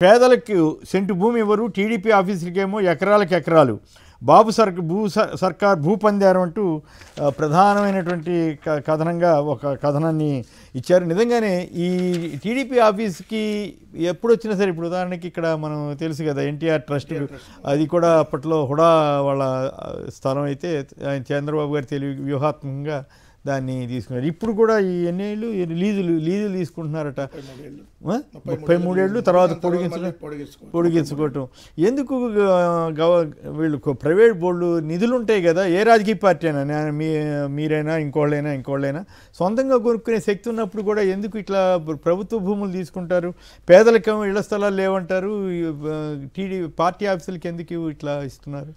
పేదలకు సెంటు భూమి ఇవ్వరు, టీడీపీ ఆఫీసులకేమో ఎకరాలకు ఎకరాలు, బాబు సర్కార్ భూపందారం అంటూ ప్రధానమైనటువంటి కథనంగా ఒక కథనాన్ని ఇచ్చారు. నిజంగానే ఈ టీడీపీ ఆఫీస్కి ఎప్పుడు వచ్చినా సరే, ఇప్పుడు ఉదాహరణకి ఇక్కడ మనం తెలుసు కదా ఎన్టీఆర్ ట్రస్ట్, అది కూడా అప్పట్లో హుడా వాళ్ళ స్థలం అయితే ఆయన చంద్రబాబు గారు తెలివి వ్యూహాత్మకంగా దాన్ని తీసుకున్నారు. ఇప్పుడు కూడా ఈ ఎన్నేళ్ళు లీజులు తీసుకుంటున్నారట, 33 ఏళ్ళు తర్వాత పొడిగించుకోవటం. ఎందుకు వీళ్ళు ప్రైవేట్ బోర్డు నిధులు ఉంటాయి కదా, ఏ రాజకీయ పార్టీ అయినా మీరైనా ఇంకోళ్ళైనా సొంతంగా కొనుక్కునే శక్తి ఉన్నప్పుడు కూడా ఎందుకు ఇట్లా ప్రభుత్వ భూములు తీసుకుంటారు? పేదలకేమో ఇళ్ల స్థలాలు లేవంటారు, టీడీపీ పార్టీ ఆఫీసులకి ఎందుకు ఇట్లా ఇస్తున్నారు?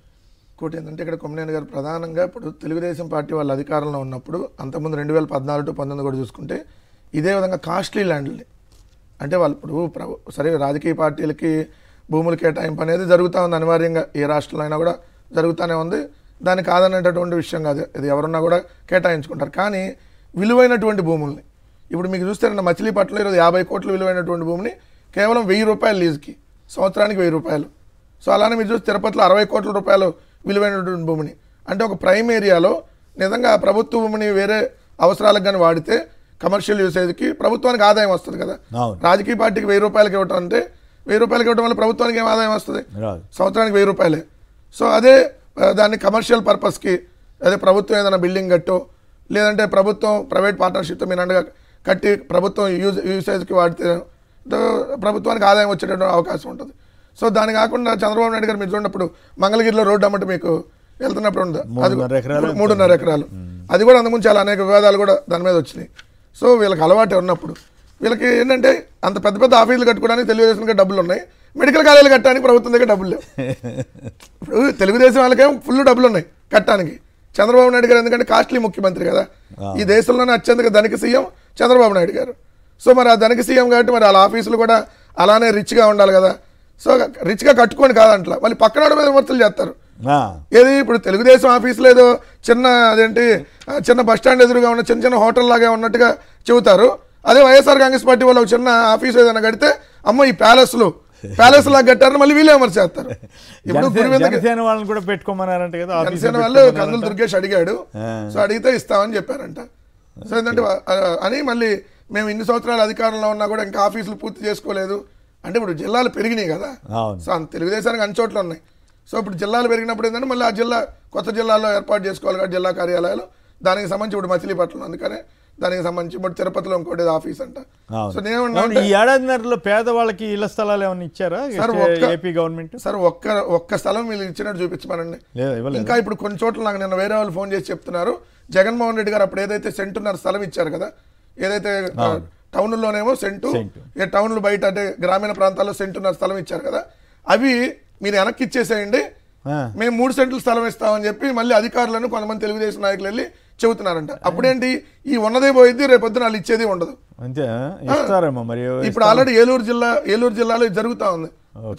ఇంకోటి ఏంటంటే ఇక్కడ కొమ్మినేని గారు ప్రధానంగా ఇప్పుడు తెలుగుదేశం పార్టీ వాళ్ళ అధికారంలో ఉన్నప్పుడు అంతకుముందు 2014-19 కూడా చూసుకుంటే ఇదే విధంగా కాస్ట్లీ ల్యాండ్ని అంటే వాళ్ళు ఇప్పుడు సరే రాజకీయ పార్టీలకి భూములు కేటాయింపు అనేది జరుగుతూ ఉంది, అనివార్యంగా ఏ రాష్ట్రంలో అయినా కూడా జరుగుతూనే ఉంది, దానికి కాదనేటటువంటి విషయం కాదు, ఇది ఎవరున్నా కూడా కేటాయించుకుంటారు. కానీ విలువైనటువంటి భూముల్ని ఇప్పుడు మీకు చూస్తే మచిలీపట్నంలో 50 కోట్ల విలువైనటువంటి భూమిని కేవలం 1000 రూపాయలు లీజుకి, సంవత్సరానికి 1000 రూపాయలు. సో అలానే మీరు చూస్తే తిరుపతిలో 60 కోట్ల రూపాయలు విలువైనటువంటి భూమిని, అంటే ఒక ప్రైమ్ ఏరియాలో నిజంగా ప్రభుత్వ భూమిని వేరే అవసరాలకు కానీ వాడితే కమర్షియల్ యూసేజ్కి ప్రభుత్వానికి ఆదాయం వస్తుంది కదా. రాజకీయ పార్టీకి 1000 రూపాయలకి ఇవ్వటం అంటే 1000 రూపాయలకి ఇవ్వడం వల్ల ప్రభుత్వానికి ఏం ఆదాయం వస్తుంది? సంవత్సరానికి 1000 రూపాయలే. సో అదే దాన్ని కమర్షియల్ పర్పస్కి, అదే ప్రభుత్వం ఏదైనా బిల్డింగ్ కట్టో లేదంటే ప్రభుత్వం ప్రైవేట్ పార్ట్నర్షిప్తో మీనండగా కట్టి ప్రభుత్వం యూసేజ్కి వాడితే ప్రభుత్వానికి ఆదాయం వచ్చేటటువంటి అవకాశం ఉంటుంది. సో దాని కాకుండా చంద్రబాబు నాయుడు గారు మీరు చూడప్పుడు మంగళగిరిలో రోడ్డు అమ్మటి మీకు వెళ్తున్నప్పుడు ఉంది, అది 3.5 ఎకరాలు, అది కూడా అంతకుముందు చాలా అనేక వివాదాలు కూడా దాని మీద వచ్చినాయి. సో వీళ్ళకి అలవాటు ఉన్నప్పుడు వీళ్ళకి ఏంటంటే అంత పెద్ద పెద్ద ఆఫీసులు కట్టుకోవడానికి తెలుగుదేశం డబ్బులు ఉన్నాయి, మెడికల్ కాలేజీలు కట్టడానికి ప్రభుత్వం దగ్గర డబ్బులు లేవు. ఇప్పుడు తెలుగుదేశం వాళ్ళకేమో ఫుల్ డబ్బులు ఉన్నాయి కట్టడానికి, చంద్రబాబు నాయుడు గారు ఎందుకంటే కాస్ట్లీ ముఖ్యమంత్రి కదా, ఈ దేశంలోనే అత్యంత ధనిక సీఎం చంద్రబాబు నాయుడు గారు. సో మరి ఆ ధనిక సీఎం కాబట్టి మరి వాళ్ళ ఆఫీసులు కూడా అలానే రిచ్గా ఉండాలి కదా. సో రిచ్గా కట్టుకొని కాదంట్లా మళ్ళీ పక్కన మీద విమర్శలు చేస్తారు. ఏది ఇప్పుడు తెలుగుదేశం ఆఫీసులో ఏదో చిన్న బస్ స్టాండ్ ఎదురుగా ఉన్న చిన్న హోటల్ లాగా ఉన్నట్టుగా చెబుతారు. అదే వైఎస్ఆర్ కాంగ్రెస్ పార్టీ వాళ్ళు ఒక చిన్న ఆఫీస్ ఏదైనా కడితే అమ్మ ఈ ప్యాలెస్ లాగా కట్టారని మళ్ళీ వీళ్ళు విమర్శ చేస్తారు. ఇప్పుడు జనసేన వాళ్ళని కూడా పెట్టుకోమన్నారంట కదా, జనసేన వాళ్ళు కందులు దుర్గేష్ అడిగాడు, సో అడిగితే ఇస్తామని చెప్పారంట. సో ఏంటంటే అని మళ్ళీ మేము ఇన్ని సంవత్సరాలు అధికారంలో ఉన్నా కూడా ఇంకా ఆఫీసులు పూర్తి చేసుకోలేదు అంటే ఇప్పుడు జిల్లాలు పెరిగినాయి కదా. సో తెలుగుదేశానికి అన్ని చోట్ల ఉన్నాయి. సో ఇప్పుడు జిల్లాలు పెరిగినప్పుడు ఏంటంటే మళ్ళీ ఆ కొత్త జిల్లాలో ఏర్పాటు చేసుకోవాలి కదా జిల్లా కార్యాలయాలు, దానికి సంబంధించి ఇప్పుడు మచిలీపట్నం, అందుకనే దానికి సంబంధించి ఇప్పుడు తిరుపతిలో ఇంకోటి ఆఫీస్ అంట. సో ఈ ఏడాదిన్నరలో పేదవాళ్ళకి ఇళ్ల స్థలాలు ఏమైనా ఇచ్చారా ఏపీ గవర్నమెంట్? సార్ ఒక్క స్థలం మీరు ఇచ్చినట్టు చూపించమనండి. ఇంకా ఇప్పుడు కొన్ని చోట్ల నాకు నిన్న వేరే వాళ్ళు ఫోన్ చేసి చెప్తున్నారు, జగన్మోహన్ రెడ్డి గారు అప్పుడు ఏదైతే సెంటున్నర స్థలం ఇచ్చారు కదా, ఏదైతే టౌన్లోనేమో సెంటు, టౌన్లు బయట అంటే గ్రామీణ ప్రాంతాల్లో సెంటున్నర స్థలం ఇచ్చారు కదా, అవి మీరు వెనక్కి ఇచ్చేసేయండి, మేము 3 సెంట్లు స్థలం ఇస్తామని చెప్పి మళ్ళీ అధికారులను కొంతమంది తెలుగుదేశం నాయకులు వెళ్ళి చెబుతున్నారంట. అప్పుడేంటి ఈ ఉన్నదే పోయింది, రేపొద్దున వాళ్ళు ఇచ్చేది ఉండదు. ఇప్పుడు ఆల్రెడీ ఏలూరు జిల్లాలో జరుగుతూ ఉంది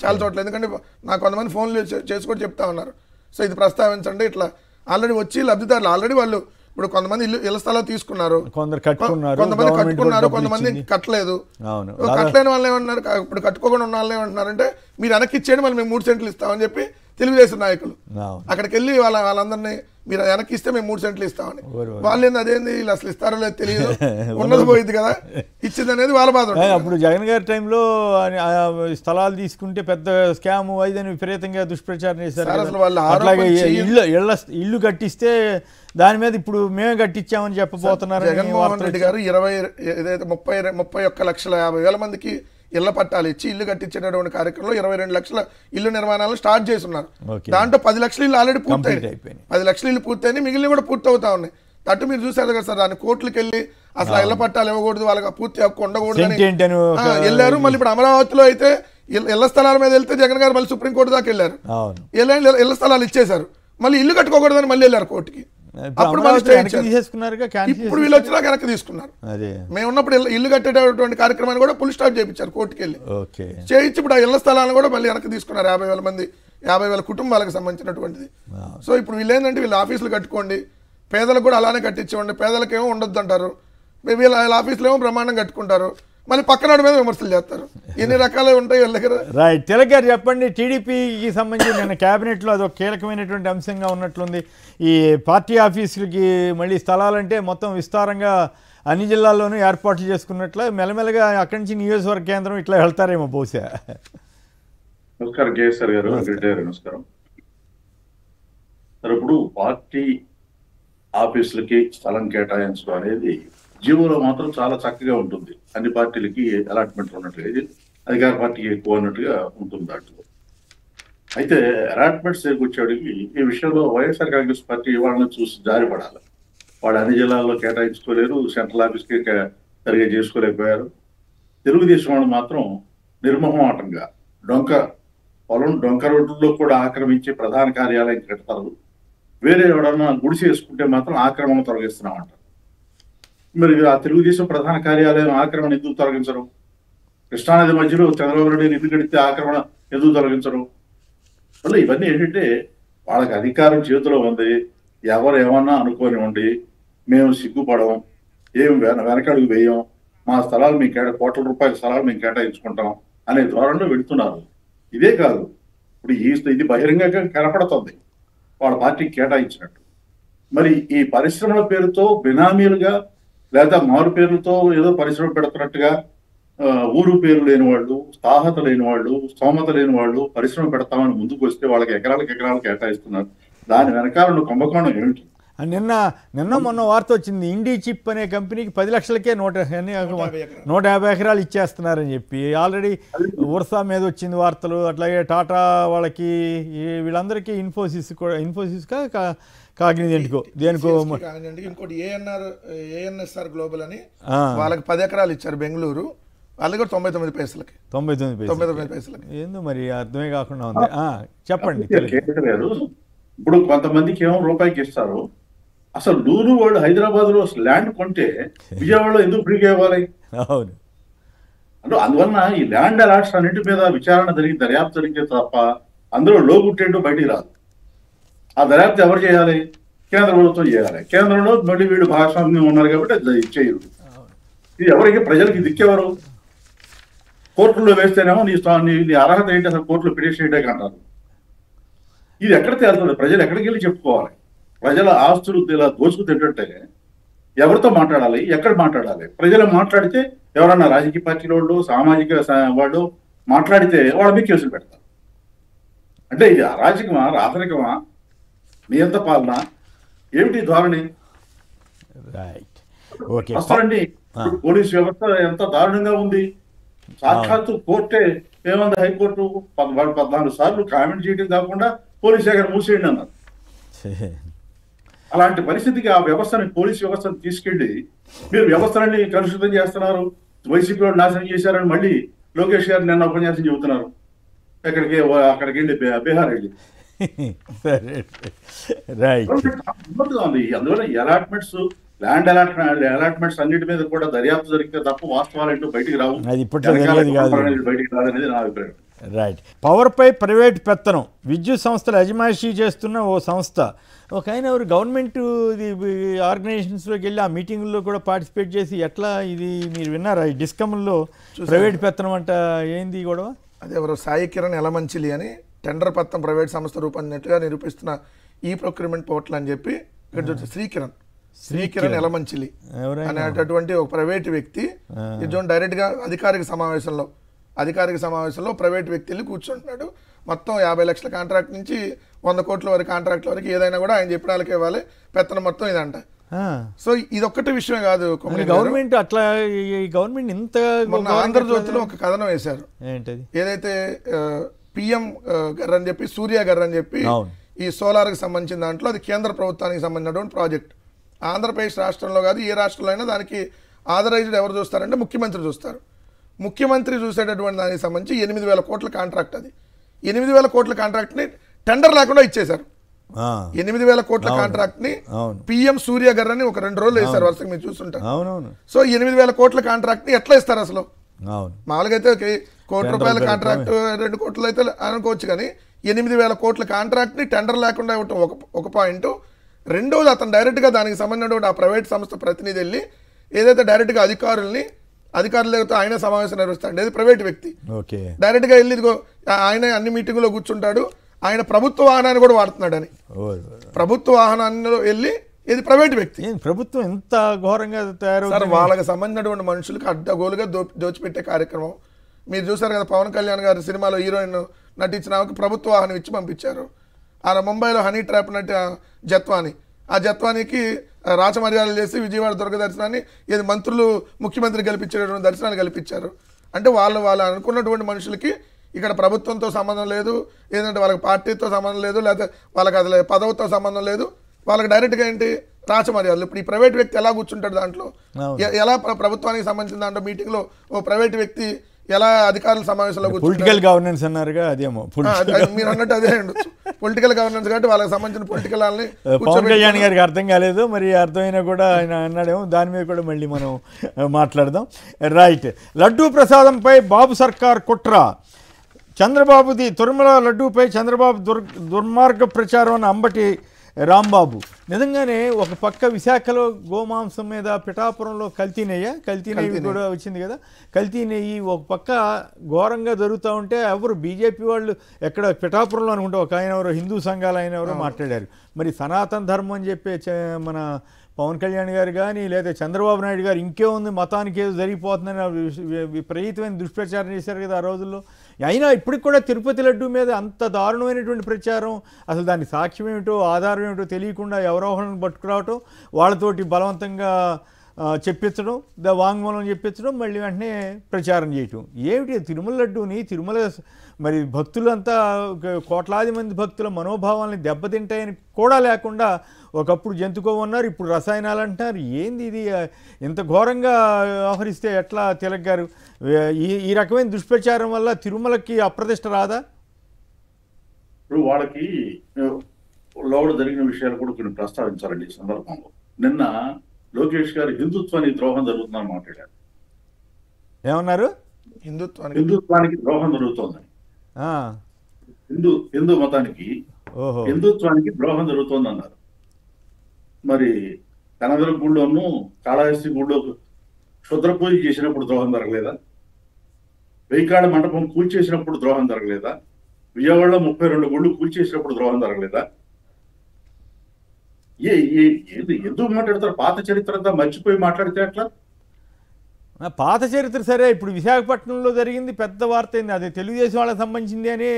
చాలా చోట్ల, ఎందుకంటే నాకు కొంతమంది ఫోన్లు చేసుకొని చెప్తా ఉన్నారు. సో ఇది ప్రస్తావించండి, ఇట్లా ఆల్రెడీ వచ్చి లబ్ధిదారులు ఆల్రెడీ వాళ్ళు ఇప్పుడు కొంతమంది ఇళ్ల స్థలాలు తీసుకున్నారు, కొంతమంది కట్టుకున్నారు, కొంతమంది కట్టలేదు. కట్టలేని వాళ్ళు ఏమంటున్నారు, ఇప్పుడు కట్టుకోకుండా ఉన్న వాళ్ళు ఏమంటున్నారంటే మీరు వెనక్కి ఇచ్చేయండి మళ్ళీ మేము 3 సెంట్లు ఇస్తామని చెప్పి తెలుగుదేశం నాయకులు అక్కడికి వెళ్ళి వాళ్ళందరినీ మీరు వెనక్కి ఇస్తే మేము 3 సెంట్లు ఇస్తామని. వాళ్ళు ఏంది అదేంది వీళ్ళు అసలు ఇస్తారో లేదు తెలియదు, ఉన్నది పోయింది కదా, ఇచ్చింది అనేది వాళ్ళ బాధ. అప్పుడు జగన్ గారి టైంలో స్థలాలు తీసుకుంటే పెద్ద స్కామ్ అయిదని విపరీతంగా దుష్ప్రచారం చేశారు. అసలు వాళ్ళు అట్లాగే ఇల్లు కట్టిస్తే దాని మీద ఇప్పుడు మేమే కట్టించామని చెప్పబోతున్నారు. జగన్మోహన్ రెడ్డి గారు 31,50,000 మందికి ఇళ్ల పట్టాలు ఇచ్చి ఇల్లు కట్టించేటటువంటి కార్యక్రమంలో 22 లక్షల ఇల్లు నిర్మాణాలను స్టార్ట్ చేస్తున్నారు. దాంట్లో 10 లక్షల ఇల్లు ఆల్రెడీ పూర్తయినాయి, 10 లక్షల ఇల్లు పూర్తయినాయి, మిగిలిన కూడా పూర్తి అవుతా ఉన్నాయి. తట్టు మీరు చూసారు కదా సార్, దాని కోర్టులకు వెళ్ళి అసలు ఇళ్ల పట్టాలు ఇవ్వకూడదు, వాళ్ళకి పూర్తి హక్కు ఉండకూడదు అని వెళ్ళారు. మళ్ళీ ఇప్పుడు అమరావతిలో అయితే ఇళ్ల స్థలాల మీద వెళ్తే జగన్ గారు మళ్ళీ సుప్రీంకోర్టు దాకా వెళ్ళారు, ఇళ్ల స్థలాలు ఇచ్చేశారు, మళ్ళీ ఇల్లు కట్టుకోకూడదని మళ్ళీ వెళ్ళారు కోర్టుకి. అప్పుడు ఇప్పుడు వీళ్ళు వచ్చినాక వెనక్కి తీసుకున్నారు. మేము ఉన్నప్పుడు ఇల్లు కట్టేటటువంటి కార్యక్రమాన్ని కూడా ఫుల్ స్టాప్ చేయించారు కోర్టుకి వెళ్ళి, చేయించి ఇప్పుడు ఆ ఇళ్ల స్థలాలను కూడా మళ్ళీ వెనక్కి తీసుకున్నారు. 50,000 మంది 50,000 కుటుంబాలకు సంబంధించినటువంటిది. సో ఇప్పుడు వీళ్ళు ఏంటంటే వీళ్ళు ఆఫీసులు కట్టుకోండి, పేదలకు కూడా అలానే కట్టించండి, పేదలకేమో ఉండొద్దు అంటారు, వీళ్ళ ఆఫీసులు ఏమో బ్రహ్మాండం కట్టుకుంటారు, మళ్ళీ పక్కనాడు మీద విమర్శలు చేస్తారు. ఎన్ని రకాలు ఉంటాయి వీళ్ళ దగ్గర. రైట్. తిలక్ గారు చెప్పండి, టీడీపీకి సంబంధించి నిన్న క్యాబినెట్లో అదొక కీలకమైనటువంటి అంశంగా ఉన్నట్లుంది. ఈ పార్టీ ఆఫీసులకి మళ్ళీ స్థలాలంటే మొత్తం విస్తారంగా అన్ని జిల్లాల్లోనూ ఏర్పాట్లు చేసుకున్నట్లు మెల్లమెల్లగా అక్కడి నుంచి నియోజకవర్గ కేంద్రం ఇట్లా వెళ్తారేమో బహుశా. నమస్కారం కేఎస్ఆర్ గారు. నమస్కారం సార్. ఇప్పుడు పార్టీ ఆఫీసులకి స్థలం కేటాయించడం అనేది జీవోలో మాత్రం చాలా చక్కగా ఉంటుంది. అన్ని పార్టీలకి అలాట్మెంట్ ఉన్నట్టుగా, ఇది అధికార పార్టీకి ఎక్కువ అన్నట్టుగా ఉంటుంది దాంట్లో. అయితే అలాట్మెంట్స్ వచ్చేటికి ఈ విషయంలో వైఎస్ఆర్ కాంగ్రెస్ పార్టీ వాళ్ళని చూసి జారిపడాలి. వాళ్ళు అన్ని జిల్లాల్లో కేటాయించుకోలేరు, సెంట్రల్ ఆఫీస్కి సరిగా చేసుకోలేకపోయారు. తెలుగుదేశం వాళ్ళు మాత్రం నిర్మోహమాటంగా డొంక రోడ్లలో కూడా ఆక్రమించి ప్రధాన కార్యాలయం కడతారు. వేరే ఎవడన్నా గుడిసి వేసుకుంటే మాత్రం ఆక్రమణ తొలగిస్తున్నామంటారు. మరి ఆ తెలుగుదేశం ప్రధాన కార్యాలయం ఆక్రమణ ఎందుకు తొలగించరు? కృష్ణానది మధ్యలో చంద్రబాబు నాయుడు ఇల్లు కడితే ఆక్రమణ ఎందుకు తొలగించరు? మళ్ళీ ఇవన్నీ ఏంటంటే వాళ్ళకి అధికారం చేతిలో ఉంది, ఎవరు ఏమన్నా అనుకోనివ్వండి, మేము సిగ్గుపడం, ఏం వెనకడుగు వేయం, మా స్థలాలు మేము కోట్ల రూపాయల స్థలాలు మేము కేటాయించుకుంటాం అనే ధోరణిలో వెళుతున్నారు. ఇదే కాదు, ఇప్పుడు ఇది బహిరంగంగా కనపడుతుంది వాళ్ళ పార్టీకి కేటాయించినట్టు. మరి ఈ పరిశ్రమల పేరుతో బినామీలుగా లేదా మారు పేర్లతో ఏదో పరిశ్రమ పెడుతున్నట్టుగా ఊరు పేరు లేని వాళ్ళు, స్థాహత లేని వాళ్ళు, స్తోమత లేని వాళ్ళు పరిశ్రమ పెడతామని ముందుకు వస్తే వాళ్ళకి ఎకరాలు కేటాయిస్తున్నారు. దాని వెనకాల కుంభకోణం ఏమిటి? నిన్న మొన్న వార్త వచ్చింది, ఇండీ చిప్ అనే కంపెనీకి 10 లక్షలకే 150 ఎకరాలు ఇచ్చేస్తున్నారని చెప్పి. ఆల్రెడీ ఉర్సా మీద వచ్చింది వార్తలు. అట్లాగే టాటా వాళ్ళకి, వీళ్ళందరికీ ఇన్ఫోసిస్ కాగ్నిజెంట్కో దేనికో ఇంకోటి ఏఎన్ఎస్ఆర్ గ్లోబల్ అని వాళ్ళకి 10 ఎకరాలు ఇచ్చారు బెంగళూరు. వాళ్ళకి 99 పైసలకి. 99 పైసలకి ఏందో మరి అర్థమే కాకుండా ఉంది. చెప్పండి. ఇప్పుడు కొంతమందికి ఏమో రూపాయికి ఇస్తారు. అసలు లూలు వాళ్ళు హైదరాబాద్ లో ల్యాండ్ కొంటే విజయవాడలో ఎందుకు ఫ్రీగా ఇవ్వాలి? అవును. అంటే అందువలన ఈ ల్యాండ్ అలాట్స్ అన్నింటి మీద విచారణ దర్యాప్తు జరిగితే తప్ప అందులో లోగుట్టేంటో బయటికి రాదు. ఆ దర్యాప్తు ఎవరు చేయాలి? కేంద్ర ప్రభుత్వం చేయాలి. కేంద్రంలో మళ్ళీ వీళ్ళు భాగస్వామ్యం ఉన్నారు కాబట్టి అది చేయరు. ఇది ఎవరికి? ప్రజలకి దిక్కేవారు? కోర్టుల్లో వేస్తేనేమో నీ అర్హత ఏంటి, అసలు కోర్టులో పిటిషన్ చేయడానికి అంటారు. ఇది ఎక్కడ తేలుతుంది? ప్రజలు ఎక్కడికి వెళ్ళి చెప్పుకోవాలి? ప్రజల ఆస్తులు ఇలా దోచుకు తింటుంటే ఎవరితో మాట్లాడాలి, ఎక్కడ మాట్లాడాలి? ప్రజలు మాట్లాడితే ఎవరన్నా రాజకీయ పార్టీల వాళ్ళు, సామాజిక వాళ్ళు మాట్లాడితే వాళ్ళ మీద కేసులు పెడతారు. అంటే ఇది అరాజకమా, రాచరికమా, నియంత పాలన ఏమిటి ధోరణి? అసలండి పోలీస్ వ్యవస్థ ఎంత దారుణంగా ఉంది. సాక్షాత్తు కోర్టే ఏమంది, హైకోర్టు 14 సార్లు కామెంట్ చేయడం కాకుండా పోలీస్ శాఖ మూసేయండి అన్నారు. అలాంటి పరిస్థితికి ఆ వ్యవస్థని, పోలీస్ వ్యవస్థను తీసుకెళ్లి మీరు వ్యవస్థలన్నీ కలుషితం చేస్తున్నారు, వైసీపీ వాళ్ళు నాశనం చేశారని మళ్ళీ లోకేష్ గారు నిన్న ఉపన్యాసం చెబుతున్నారు. అక్కడికి వెళ్ళి బీహార్ వెళ్ళి అందువల్ల అలాట్మెంట్స్, ల్యాండ్ అలాట్మెంట్స్ అన్నిటి మీద కూడా దర్యాప్తు జరిగితే తప్ప వాస్తవాలు ఏంటో బయటికి రావు. బయటికి రాదనేది నా అభిప్రాయం. రైట్. పవర్పై ప్రైవేట్ పెత్తనం, విద్యుత్ సంస్థలు అజమాయిషీ చేస్తున్న ఓ సంస్థ. ఒక ఆయన ఎవరు గవర్నమెంట్ ఆర్గనైజేషన్స్లోకి వెళ్ళి ఆ మీటింగుల్లో కూడా పార్టిసిపేట్ చేసి ఎట్లా ఇది మీరు విన్నారా? ఈ డిస్కమ్లో ప్రైవేట్ పెత్తనం అంట ఏంది గొడవ? అదే ఎవరు సాయి కిరణ్ ఎలమంచిలి అని టెండర్ పత్రం ప్రైవేట్ సంస్థ రూపొందినట్టుగా నిరూపిస్తున్న ఈ ప్రొక్యూర్మెంట్ పోర్టల్ అని చెప్పి ఇక్కడ చూస్తే శ్రీకిరణ్ ఎలమంచిలి అనేటటువంటి ఒక ప్రైవేట్ వ్యక్తి ఇది డైరెక్ట్గా అధికారిక సమావేశంలో ప్రైవేట్ వ్యక్తి వెళ్ళి కూర్చుంటున్నాడు. మొత్తం 50 లక్షల కాంట్రాక్ట్ నుంచి 100 కోట్ల వరకు కాంట్రాక్ట్ల వరకు ఏదైనా కూడా ఆయన చెప్పిన వాళ్ళకి ఇవ్వాలి, పెత్తనం మొత్తం ఇదంట. సో ఇదొక్కటి విషయమే కాదు, గవర్నమెంట్ అట్లా గవర్నమెంట్ ఇంత. మొన్న ఆంధ్రజ్యోతిలో ఒక కథనం వేశారు, ఏదైతే పిఎం గర్ అని చెప్పి, సూర్య గర్ అని చెప్పి ఈ సోలార్కి సంబంధించిన దాంట్లో అది కేంద్ర ప్రభుత్వానికి సంబంధించినటువంటి ప్రాజెక్ట్. ఆంధ్రప్రదేశ్ రాష్ట్రంలో కాదు, ఏ రాష్ట్రంలో అయినా దానికి ఆథరైజ్డ్ ఎవరు చూస్తారంటే ముఖ్యమంత్రి చూస్తారు. ముఖ్యమంత్రి చూసేటటువంటి దానికి సంబంధించి 8,000 కోట్ల కాంట్రాక్ట్. అది 8,000 కోట్ల కాంట్రాక్ట్ని టెండర్ లేకుండా ఇచ్చేశారు. 8,000 కోట్ల కాంట్రాక్ట్ని పిఎం సూర్య గర్ అని ఒక 2 రోజులు వేశారు వరుసగా, మీరు చూస్తుంటారు. సో 8,000 కోట్ల కాంట్రాక్ట్ని ఎట్లా ఇస్తారు అసలు? మామూలుగా అయితే ₹1 కోటి కాంట్రాక్ట్ 2 కోట్లు అయితే అనుకోవచ్చు, కానీ 8,000 కోట్ల కాంట్రాక్ట్ని టెండర్ లేకుండా ఇవ్వటం ఒక పాయింట్. రెండోది, అతను డైరెక్ట్గా దానికి సంబంధించినటువంటి ఆ ప్రైవేట్ సంస్థ ప్రతినిధి వెళ్ళి ఏదైతే డైరెక్ట్గా అధికారుల్ని అధికారులతో ఆయన సమావేశం నిర్వహిస్తాడు, ఇది ప్రైవేట్ వ్యక్తి. ఓకే, డైరెక్ట్గా వెళ్ళి ఇదిగో ఆయన అన్ని మీటింగులో కూర్చుంటాడు, ఆయన ప్రభుత్వ వాహనాన్ని కూడా వాడుతున్నాడని. ప్రభుత్వ వాహనాన్ని వెళ్ళి ఇది ప్రైవేట్ వ్యక్తి. ప్రభుత్వం ఎంత ఘోరంగా తయారవుతుంది సార్. వాళ్ళకి సంబంధించినటువంటి మనుషులకు అడ్డగోలుగా దోచిపెట్టే కార్యక్రమం మీరు చూసారు కదా. పవన్ కళ్యాణ్ గారి సినిమాలో హీరోయిన్ నటించిన ఆమెకు ప్రభుత్వ వాహనం ఇచ్చి పంపించారు. ఆ ముంబైలో హనీ ట్రాప్ నటి జత్వాని, ఆ జత్వానికి రాచమర్యాదలు చేసి విజయవాడ దుర్గ దర్శనాన్ని ఏది మంత్రులు ముఖ్యమంత్రి కల్పించేటువంటి దర్శనాలు కల్పించారు. అంటే వాళ్ళు అనుకున్నటువంటి మనుషులకి ఇక్కడ ప్రభుత్వంతో సంబంధం లేదు, ఏదంటే వాళ్ళకి పార్టీతో సంబంధం లేదు, లేకపోతే వాళ్ళకి అది పదవితో సంబంధం లేదు, వాళ్ళకి డైరెక్ట్గా ఏంటి రాచమర్యాదలు. ఇప్పుడు ఈ ప్రైవేట్ వ్యక్తి ఎలా కూర్చుంటాడు దాంట్లో, ఎలా ప్రభుత్వానికి సంబంధించిన దాంట్లో మీటింగ్లో ఓ ప్రైవేట్ వ్యక్తి ఎలా అధికారుల సమావేశంలో పొలిటికల్ గవర్నెన్స్ అన్నారుగా, అదేమో మీరు అన్నట్టు అదే ఉండొచ్చు. పొలిటికల్ గవర్నెన్స్ కాబట్టి వాళ్ళకి సంబంధించిన పొలిటికల్ వాళ్ళని పవన్ కళ్యాణ్ గారికి అర్థం కాలేదు, మరి అర్థమైనా కూడా ఆయన అన్నాడేమో. దాని మీద కూడా మళ్ళీ మనం మాట్లాడదాం. రైట్, లడ్డూ ప్రసాదంపై బాబు సర్కార్ కుట్ర, చంద్రబాబుది తిరుమల లడ్డూపై చంద్రబాబు దుర్మార్గ ప్రచారం అన్న అంబటి రాంబాబు. నిజంగానే ఒక పక్క విశాఖలో గోమాంసం మీద పిఠాపురంలో కల్తీ నెయ్యి కూడా వచ్చింది కదా, కల్తీ నెయ్యి ఒక పక్క ఘోరంగా జరుగుతూ ఉంటే ఎవరు బీజేపీ వాళ్ళు ఎక్కడ పిఠాపురంలో అనుకుంటే ఒక ఆయన ఎవరో హిందూ సంఘాలు ఆయన ఎవరో మాట్లాడారు. మరి సనాతన ధర్మం అని చెప్పే మన పవన్ కళ్యాణ్ గారు కానీ లేదా చంద్రబాబు నాయుడు గారు ఇంకేముంది మతానికి ఏదో జరిగిపోతుందని విపరీతమైన దుష్ప్రచారం చేశారు కదా ఆ రోజుల్లో. అయినా ఇప్పటికి కూడా తిరుపతి లడ్డు మీద అంత దారుణమైనటువంటి ప్రచారం, అసలు దాని సాక్ష్యం ఏమిటో ఆధారం ఏమిటో తెలియకుండా ఎవరో ఒకరిని పట్టుకురావటం, వాళ్ళతోటి బలవంతంగా చెప్పించడం, వాంగ్మూలం చెప్పించడం, మళ్ళీ వెంటనే ప్రచారం చేయటం. ఏమిటి తిరుమల లడ్డూని తిరుమల మరి భక్తులంతా కోట్లాది మంది భక్తుల మనోభావాల్ని దెబ్బతింటాయని కూడా లేకుండా ఒకప్పుడు జంతుకోమన్నారు, ఇప్పుడు రసాయనాలు అంటున్నారు. ఏంది ఇది, ఇంత ఘోరంగా వ్యవహరిస్తే ఎట్లా తిలక్ గారు? ఈ రకమైన దుష్ప్రచారం వల్ల తిరుమలకి అప్రతిష్ట రాదా? ఇప్పుడు వాళ్ళకి లోపల జరిగిన విషయాలు కూడా కొన్ని ప్రస్తావించాలండి ఈ సందర్భంలో. నిన్న లోకేష్ గారు హిందుత్వానికి ద్రోహం జరుగుతుందని మాట్లాడారు. ఏమన్నారు? హిందుత్వానికి ద్రోహం జరుగుతోందని, హిందూ మతానికి హిందుత్వానికి ద్రోహం జరుగుతోంది అన్నారు. మరి కనగల గుళ్ళోను కాళహస్తి గుళ్ళో క్షుద్ర పూజ చేసినప్పుడు ద్రోహం జరగలేదా? వెయ్యికాళ్ళ మండపం కూల్చేసినప్పుడు ద్రోహం జరగలేదా? విజయవాడలో 32 గుళ్ళు కూల్చేసినప్పుడు ద్రోహం జరగలేదా? ఎందుకు మాట్లాడతారు? పాత చరిత్ర అంతా మర్చిపోయి మాట్లాడితే అట్లా? పాత చరిత్ర సరే, ఇప్పుడు విశాఖపట్నంలో జరిగింది పెద్ద వార్త అయింది, అది తెలుగుదేశం వాళ్ళకి సంబంధించింది అని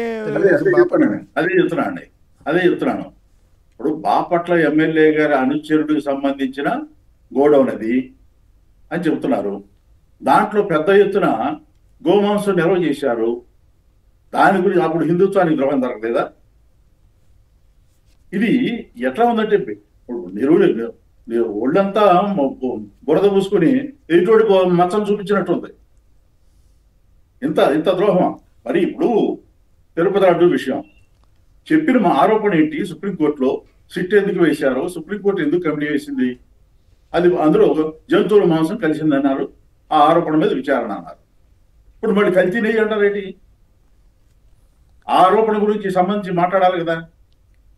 అదే చెప్తున్నాను. ఇప్పుడు బాపట్ల ఎమ్మెల్యే గారి అనుచరుడికి సంబంధించిన గోడౌన్ అది అని చెబుతున్నారు. దాంట్లో పెద్ద ఎత్తున గోమాంసం నిల్వ చేశారు. దాని గురించి అప్పుడు హిందుత్వానికి ద్రోహం జరగలేదా? ఇది ఎట్లా ఉందంటే ఒళ్ళంతా బురద పూసుకుని ఎదుటోడి మచ్చం చూపించినట్టుంది. ఇంత ద్రోహం. మరి ఇప్పుడు తిరుపతి లడ్డు విషయం చెప్పిన మా ఆరోపణ ఏంటి? సుప్రీంకోర్టులో సిట్ ఎందుకు వేశారు? సుప్రీంకోర్టు ఎందుకు కమిటీ వేసింది? అది అందులో జంతువుల మాంసం కలిసిందన్నారు. ఆ ఆరోపణ మీద విచారణ అన్నారు. ఇప్పుడు మళ్ళీ కల్తీ నెయ్యి అంటారు ఏంటి? ఆ ఆరోపణ గురించి సంబంధించి మాట్లాడాలి కదా.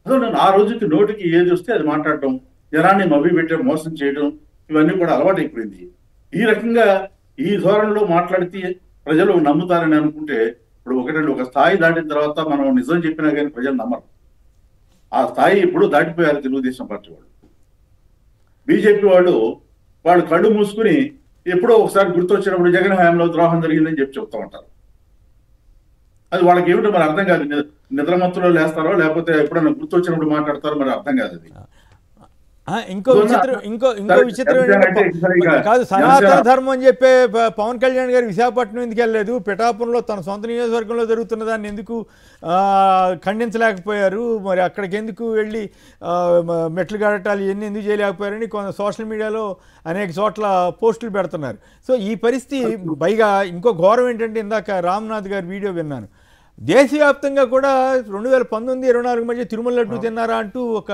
అదే నేను ఆ రోజుకి నోటికి ఏది వస్తే అది మాట్లాడటం, జనాన్ని మభ్య పెట్టే మోసం చేయడం, ఇవన్నీ కూడా అలవాటు అయిపోయింది. ఈ రకంగా ఈ ధోరణిలో మాట్లాడితే ప్రజలు నమ్ముతారని అనుకుంటే ఇప్పుడు ఒక స్థాయి దాటిన తర్వాత మనం నిజం చెప్పినా కానీ ప్రజలు నమ్మరు. ఆ స్థాయి ఇప్పుడు దాటిపోయారు తెలుగుదేశం పార్టీ వాళ్ళు. బీజేపీ వాళ్ళు కళ్ళు మూసుకుని ఎప్పుడో ఒకసారి గుర్తొచ్చినప్పుడు జగన్ హయాంలో ద్రోహం జరిగిందని చెప్తూ ఉంటారు. అది వాళ్ళకి ఏమిటో మరి అర్థం కాదు. నిద్రమత్తులో లేస్తారో లేకపోతే ఎప్పుడైనా గుర్తొచ్చినప్పుడు మాట్లాడతారో మరి అర్థం కాదు. అది ఇంకో విచిత్రం కాదు. సనాతన ధర్మం అని చెప్పే పవన్ కళ్యాణ్ గారు విశాఖపట్నం ఎందుకు వెళ్ళలేదు? పిఠాపురంలో తన సొంత నియోజకవర్గంలో జరుగుతున్న దాన్ని ఎందుకు ఖండించలేకపోయారు? మరి అక్కడికి ఎందుకు వెళ్ళి మెట్లు గడటాలు ఇవన్నీ ఎందుకు చేయలేకపోయారని కొంత సోషల్ మీడియాలో అనేక చోట్ల పోస్టులు పెడుతున్నారు. సో ఈ పరిస్థితి పైగా ఇంకో ఘోరం ఏంటంటే, ఇందాక రామ్నాథ్ గారి వీడియో విన్నాను, దేశవ్యాప్తంగా కూడా 2019-24 మధ్య తిరుమల లడ్డు తిన్నారా అంటూ ఒక